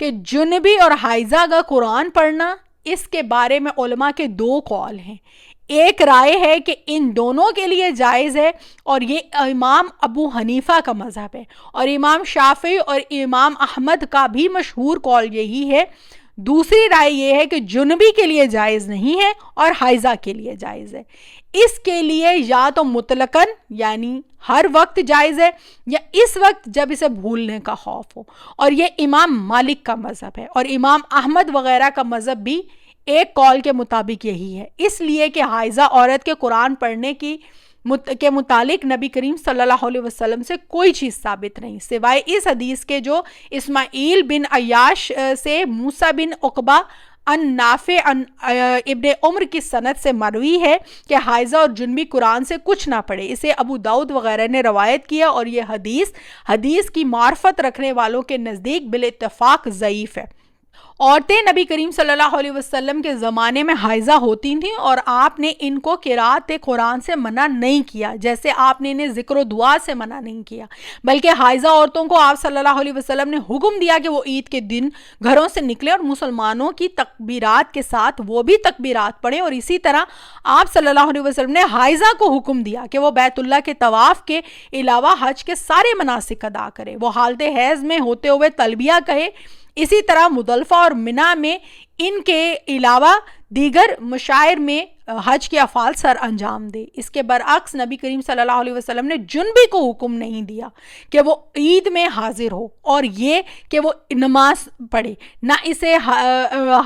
کہ جنبی اور حائضہ کا قرآن پڑھنا, اس کے بارے میں علماء کے 2 قول ہیں. ایک رائے ہے کہ ان دونوں کے لیے جائز ہے, اور یہ امام ابو حنیفہ کا مذہب ہے, اور امام شافعی اور امام احمد کا بھی مشہور قول یہی ہے. دوسری رائے یہ ہے کہ جنبی کے لیے جائز نہیں ہے اور حائضہ کے لیے جائز ہے. اس کے لیے یا تو مطلقاً یعنی ہر وقت جائز ہے, یا اس وقت جب اسے بھولنے کا خوف ہو, اور یہ امام مالک کا مذہب ہے, اور امام احمد وغیرہ کا مذہب بھی ایک قول کے مطابق یہی ہے. اس لیے کہ حائضہ عورت کے قرآن پڑھنے کے متعلق نبی کریم صلی اللہ علیہ وسلم سے کوئی چیز ثابت نہیں, سوائے اس حدیث کے جو اسماعیل بن عیاش سے موسیٰ بن عقبہ ان نافع ان ابن عمر کی سند سے مروی ہے کہ حائضہ اور جنبی قرآن سے کچھ نہ پڑھے. اسے ابو داؤد وغیرہ نے روایت کیا, اور یہ حدیث کی معرفت رکھنے والوں کے نزدیک بالاتفاق ضعیف ہے. عورتیں نبی کریم صلی اللہ علیہ وسلم کے زمانے میں حائضہ ہوتی تھیں, اور آپ نے ان کو قرات قرآن سے منع نہیں کیا, جیسے آپ نے انہیں ذکر و دعا سے منع نہیں کیا, بلکہ حائضہ عورتوں کو آپ صلی اللہ علیہ وسلم نے حکم دیا کہ وہ عید کے دن گھروں سے نکلیں اور مسلمانوں کی تکبیرات کے ساتھ وہ بھی تکبیرات پڑھیں. اور اسی طرح آپ صلی اللہ علیہ وسلم نے حائضہ کو حکم دیا کہ وہ بیت اللہ کے طواف کے علاوہ حج کے سارے مناسک ادا کرے, وہ حالت حیض میں ہوتے ہوئے تلبیہ کہے. اسی طرح مزدلفہ اور منی میں ان کے علاوہ دیگر مشاعر میں حج کے افعال سر انجام دے. اس کے برعکس نبی کریم صلی اللہ علیہ وسلم نے جنبی کو حکم نہیں دیا کہ وہ عید میں حاضر ہو, اور یہ کہ وہ نماز پڑھے, نہ اسے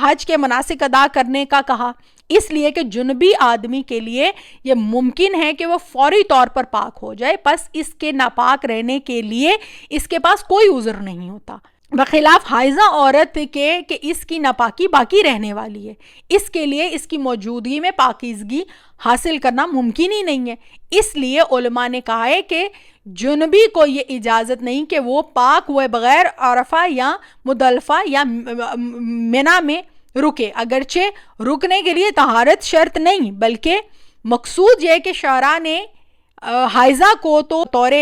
حج کے مناسک ادا کرنے کا کہا, اس لیے کہ جنبی آدمی کے لیے یہ ممکن ہے کہ وہ فوری طور پر پاک ہو جائے, پس اس کے ناپاک رہنے کے لیے اس کے پاس کوئی عذر نہیں ہوتا, بخلاف حائضہ عورت کے کہ اس کی ناپاکی باقی رہنے والی ہے. اس کے لیے اس کی موجودگی میں پاکیزگی حاصل کرنا ممکن ہی نہیں ہے. اس لیے علماء نے کہا ہے کہ جنبی کو یہ اجازت نہیں کہ وہ پاک ہوئے بغیر عرفہ یا مزدلفہ یا منی میں رکے, اگرچہ رکنے کے لیے طہارت شرط نہیں, بلکہ مقصود یہ کہ شارع نے حائضہ کو تو طور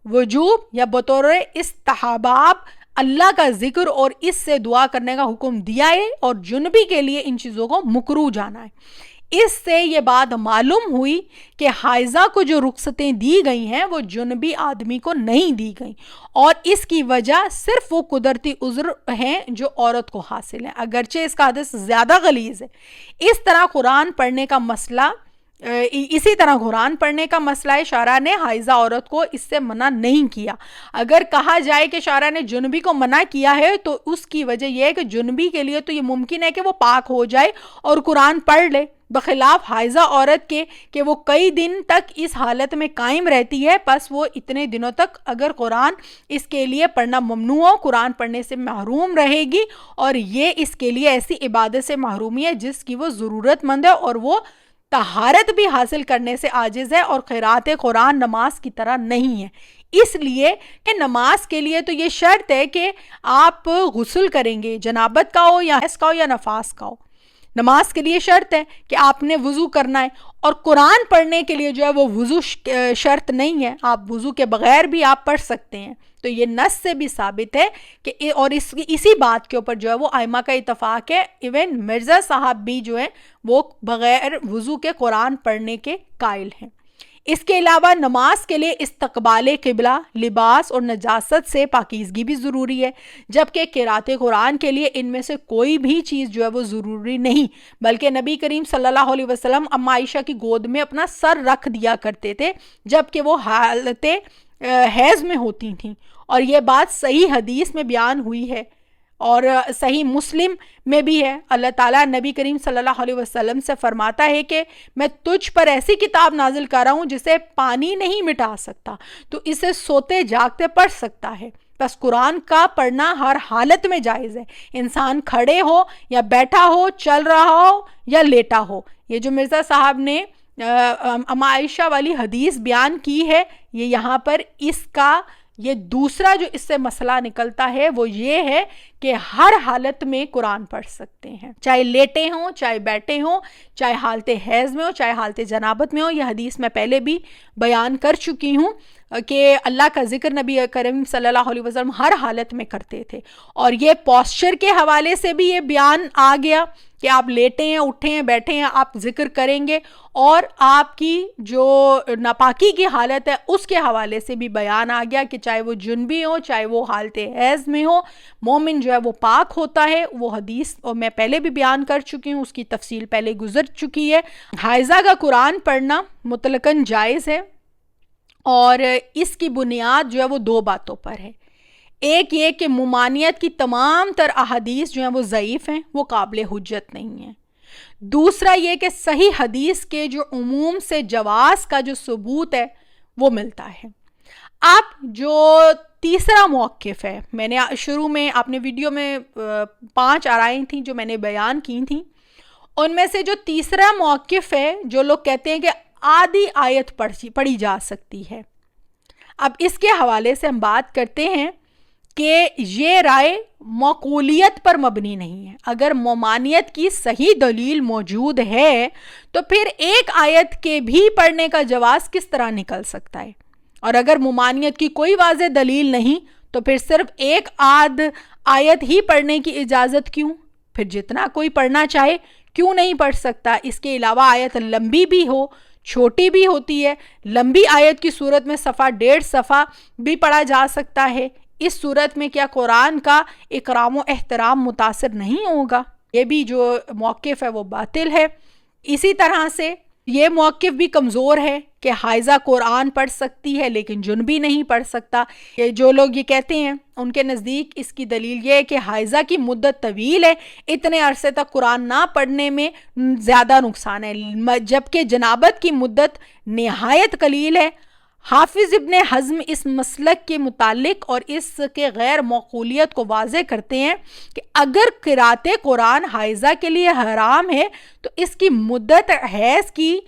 وجوب یا بطور استحباب اللہ کا ذکر اور اس سے دعا کرنے کا حکم دیا ہے, اور جنبی کے لیے ان چیزوں کو مکروہ جانا ہے. اس سے یہ بات معلوم ہوئی کہ حائضہ کو جو رخصتیں دی گئی ہیں وہ جنبی آدمی کو نہیں دی گئیں, اور اس کی وجہ صرف وہ قدرتی عذر ہیں جو عورت کو حاصل ہیں, اگرچہ اس کا حدث زیادہ غلیظ ہے. اس طرح قرآن پڑھنے کا مسئلہ اسی طرح قرآن پڑھنے کا مسئلہ ہے، شارع نے حائضہ عورت کو اس سے منع نہیں کیا۔ اگر کہا جائے کہ شارع نے جنبی کو منع کیا ہے تو اس کی وجہ یہ ہے کہ جنبی کے لیے تو یہ ممکن ہے کہ وہ پاک ہو جائے اور قرآن پڑھ لے، بخلاف حائضہ عورت کے کہ وہ کئی دن تک اس حالت میں قائم رہتی ہے، پس وہ اتنے دنوں تک اگر قرآن اس کے لیے پڑھنا ممنوع ہو، قرآن پڑھنے سے محروم رہے گی، اور یہ اس کے لیے ایسی عبادت سے محرومی ہے جس کی وہ ضرورت مند ہے، اور وہ طہارت بھی حاصل کرنے سے عاجز ہے، اور قرأت قرآن نماز کی طرح نہیں ہے۔ اس لیے کہ نماز کے لیے تو یہ شرط ہے کہ آپ غسل کریں گے، جنابت کا ہو یا حیض کا ہو یا نفاس کا ہو، نماز کے لیے شرط ہے کہ آپ نے وضو کرنا ہے، اور قرآن پڑھنے کے لیے جو ہے وہ وضو شرط نہیں ہے، آپ وضو کے بغیر بھی آپ پڑھ سکتے ہیں۔ تو یہ نص سے بھی ثابت ہے کہ اور اسی بات کے اوپر جو ہے وہ ائمہ کا اتفاق ہے، ایون مرزا صاحب بھی جو ہے وہ بغیر وضو کے قرآن پڑھنے کے قائل ہیں۔ اس کے علاوہ نماز کے لیے استقبال قبلہ، لباس اور نجاست سے پاکیزگی بھی ضروری ہے، جبکہ قرأت قرآن کے لیے ان میں سے کوئی بھی چیز جو ہے وہ ضروری نہیں، بلکہ نبی کریم صلی اللہ علیہ وسلم اما عائشہ کی گود میں اپنا سر رکھ دیا کرتے تھے جبکہ وہ حالت حیض میں ہوتی تھیں، اور یہ بات صحیح حدیث میں بیان ہوئی ہے، اور صحیح مسلم میں بھی ہے۔ اللہ تعالیٰ نبی کریم صلی اللہ علیہ وسلم سے فرماتا ہے کہ میں تجھ پر ایسی کتاب نازل کر رہا ہوں جسے پانی نہیں مٹا سکتا، تو اسے سوتے جاگتے پڑھ سکتا ہے۔ بس قرآن کا پڑھنا ہر حالت میں جائز ہے، انسان کھڑے ہو یا بیٹھا ہو، چل رہا ہو یا لیٹا ہو۔ یہ جو مرزا صاحب نے اما عائشہ والی حدیث بیان کی ہے، یہ یہاں پر اس کا یہ دوسرا جو اس سے مسئلہ نکلتا ہے وہ یہ ہے کہ ہر حالت میں قرآن پڑھ سکتے ہیں، چاہے لیٹے ہوں، چاہے بیٹھے ہوں، چاہے حالت حیض میں ہو، چاہے حالت جنابت میں ہو۔ یہ حدیث میں پہلے بھی بیان کر چکی ہوں کہ اللہ کا ذکر نبی کریم صلی اللہ علیہ وسلم ہر حالت میں کرتے تھے، اور یہ پوسچر کے حوالے سے بھی یہ بیان آ گیا کہ آپ لیٹے ہیں، اٹھے ہیں، بیٹھے ہیں، آپ ذکر کریں گے، اور آپ کی جو ناپاکی کی حالت ہے اس کے حوالے سے بھی بیان آ گیا کہ چاہے وہ جنبی ہو، چاہے وہ حالت حیض میں ہو، مومن جو ہے وہ پاک ہوتا ہے۔ وہ حدیث اور میں پہلے بھی بیان کر چکی ہوں، اس کی تفصیل پہلے گزر چکی ہے۔ حائضہ کا قرآن پڑھنا مطلقاً جائز ہے، اور اس کی بنیاد جو ہے وہ دو باتوں پر ہے۔ ایک یہ کہ ممانعت کی تمام تر احادیث جو ہیں وہ ضعیف ہیں، وہ قابل حجت نہیں ہیں۔ دوسرا یہ کہ صحیح حدیث کے جو عموم سے جواز کا جو ثبوت ہے وہ ملتا ہے۔ اب جو تیسرا موقف ہے، میں نے شروع میں آپ نے ویڈیو میں 5 آرائیں تھیں جو میں نے بیان کی تھیں، ان میں سے جو تیسرا موقف ہے، جو لوگ کہتے ہیں کہ آدھی آیت پڑھی جا سکتی ہے، اب اس کے حوالے سے ہم بات کرتے ہیں کہ یہ رائے معقولیت پر مبنی نہیں ہے۔ اگر ممانعت کی صحیح دلیل موجود ہے تو پھر ایک آیت کے بھی پڑھنے کا جواز کس طرح نکل سکتا ہے، اور اگر ممانعت کی کوئی واضح دلیل نہیں تو پھر صرف ایک آدھ آیت ہی پڑھنے کی اجازت کیوں؟ پھر جتنا کوئی پڑھنا چاہے کیوں نہیں پڑھ سکتا؟ اس کے علاوہ آیت لمبی بھی ہو، چھوٹی بھی ہوتی ہے، لمبی آیت کی صورت میں صفحہ 1.5 صفحہ بھی پڑھا جا سکتا ہے۔ اس صورت میں کیا قرآن کا اکرام و احترام متاثر نہیں ہوگا؟ یہ بھی جو موقف ہے وہ باطل ہے۔ اسی طرح سے یہ موقف بھی کمزور ہے کہ حائضہ قرآن پڑھ سکتی ہے لیکن جنبی نہیں پڑھ سکتا۔ یہ جو لوگ یہ کہتے ہیں ان کے نزدیک اس کی دلیل یہ ہے کہ حائضہ کی مدت طویل ہے، اتنے عرصے تک قرآن نہ پڑھنے میں زیادہ نقصان ہے، جبکہ جنابت کی مدت نہایت قلیل ہے۔ حافظ ابن حزم اس مسلک کے متعلق اور اس کے غیر معقولیت کو واضح کرتے ہیں کہ اگر قرأت قرآن حائضہ کے لیے حرام ہے تو اس کی مدت حیض کی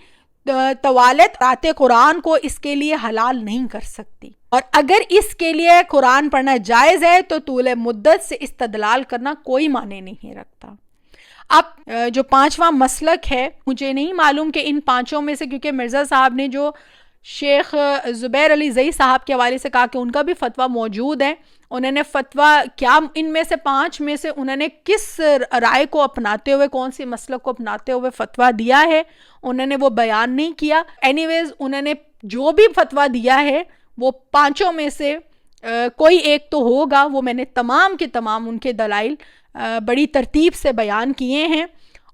طوالت قرأت قرآن کو اس کے لیے حلال نہیں کر سکتی، اور اگر اس کے لیے قرآن پڑھنا جائز ہے تو طول مدت سے استدلال کرنا کوئی معنی نہیں رکھتا۔ اب جو 5واں مسلک ہے، مجھے نہیں معلوم کہ ان 5 میں سے، کیونکہ مرزا صاحب نے جو شیخ زبیر علی زئی صاحب کے حوالے سے کہا کہ ان کا بھی فتویٰ موجود ہے، انہوں نے فتویٰ کیا ان میں سے 5 میں سے انہوں نے کس رائے کو اپناتے ہوئے، کون سی مسلک کو اپناتے ہوئے فتویٰ دیا ہے، انہوں نے وہ بیان نہیں کیا۔ اینی ویز انہوں نے جو بھی فتویٰ دیا ہے وہ 5 میں سے کوئی ایک تو ہوگا، وہ میں نے تمام کے تمام ان کے دلائل بڑی ترتیب سے بیان کیے ہیں،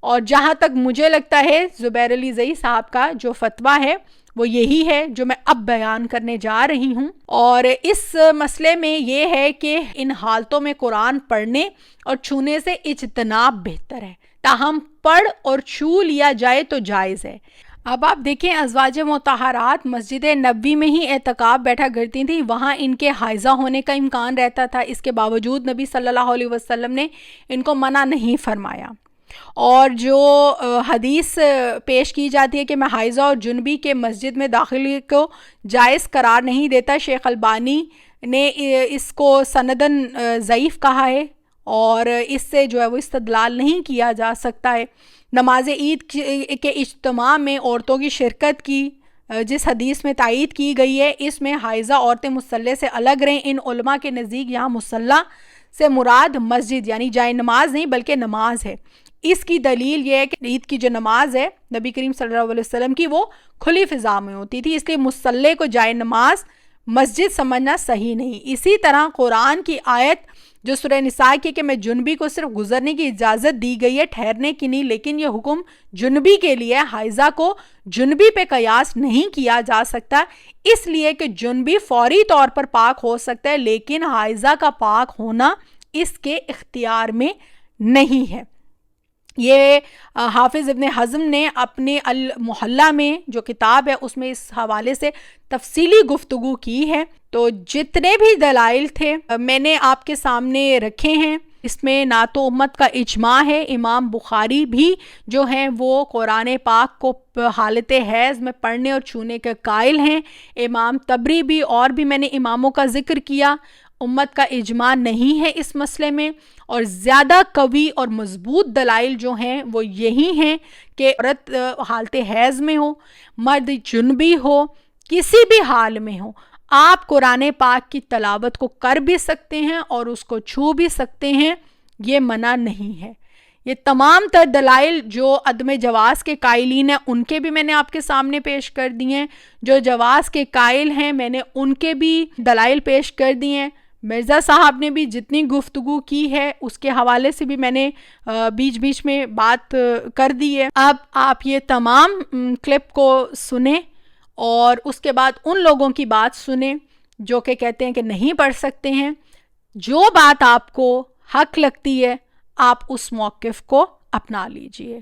اور جہاں تک مجھے لگتا ہے زبیر علی زئی صاحب کا جو فتویٰ ہے وہ یہی ہے جو میں اب بیان کرنے جا رہی ہوں. اور اس مسئلے میں یہ ہے کہ ان حالتوں میں قرآن پڑھنے اور چھونے سے اجتناب بہتر ہے، تاہم پڑھ اور چھو لیا جائے تو جائز ہے. اب آپ دیکھیں ازواج مطہرات مسجد نبوی میں ہی اعتکاف بیٹھا کرتی تھیں، وہاں ان کے حائضہ ہونے کا امکان رہتا تھا، اس کے باوجود نبی صلی اللہ علیہ وسلم نے ان کو منع نہیں فرمایا. اور جو حدیث پیش کی جاتی ہے کہ میں حائضہ اور جنبی کے مسجد میں داخلے کو جائز قرار نہیں دیتا، شیخ البانی نے اس کو سندن ضعیف کہا ہے اور اس سے جو ہے وہ استدلال نہیں کیا جا سکتا ہے. نماز عید کے اجتماع میں عورتوں کی شرکت کی جس حدیث میں تائید کی گئی ہے، اس میں حائضہ عورتیں مصلی سے الگ رہیں. ان علماء کے نزدیک یہاں مصلی سے مراد مسجد یعنی جائے نماز نہیں بلکہ نماز ہے. اس کی دلیل یہ ہے کہ عید کی جو نماز ہے نبی کریم صلی اللہ علیہ وسلم کی وہ کھلی فضا میں ہوتی تھی، اس لیے مصلی کو جائے نماز مسجد سمجھنا صحیح نہیں. اسی طرح قرآن کی آیت جو سورہ نساء کی کہ میں جنبی کو صرف گزرنے کی اجازت دی گئی ہے، ٹھہرنے کی نہیں، لیکن یہ حکم جنبی کے لیے، حائضہ کو جنبی پہ قیاس نہیں کیا جا سکتا، اس لیے کہ جنبی فوری طور پر پاک ہو سکتا ہے لیکن حائضہ کا پاک ہونا اس کے اختیار میں نہیں ہے. یہ حافظ ابن حزم نے اپنے المحلہ میں جو کتاب ہے اس میں اس حوالے سے تفصیلی گفتگو کی ہے. تو جتنے بھی دلائل تھے میں نے آپ کے سامنے رکھے ہیں. اس میں نہ تو امت کا اجماع ہے، امام بخاری بھی جو ہیں وہ قرآن پاک کو حالت حیض میں پڑھنے اور چھونے کے قائل ہیں، امام طبری بھی، اور بھی میں نے اماموں کا ذکر کیا. امت کا اجماع نہیں ہے اس مسئلے میں، اور زیادہ قوی اور مضبوط دلائل جو ہیں وہ یہی ہیں کہ عورت حالت حیض میں ہو، مرد جنبی ہو، کسی بھی حال میں ہو، آپ قرآن پاک کی تلاوت کو کر بھی سکتے ہیں اور اس کو چھو بھی سکتے ہیں، یہ منع نہیں ہے. یہ تمام تر دلائل جو عدم جواز کے قائلین ہیں ان کے بھی میں نے آپ کے سامنے پیش کر دی ہیں، جو جواز کے قائل ہیں میں نے ان کے بھی دلائل پیش کر دی ہیں. مرزا صاحب نے بھی جتنی گفتگو کی ہے اس کے حوالے سے بھی میں نے بیچ بیچ میں بات کر دی ہے. اب آپ یہ تمام کلپ کو سنیں اور اس کے بعد ان لوگوں کی بات سنیں جو کہ کہتے ہیں کہ نہیں پڑھ سکتے ہیں. جو بات آپ کو حق لگتی ہے آپ اس موقف کو اپنا لیجئے.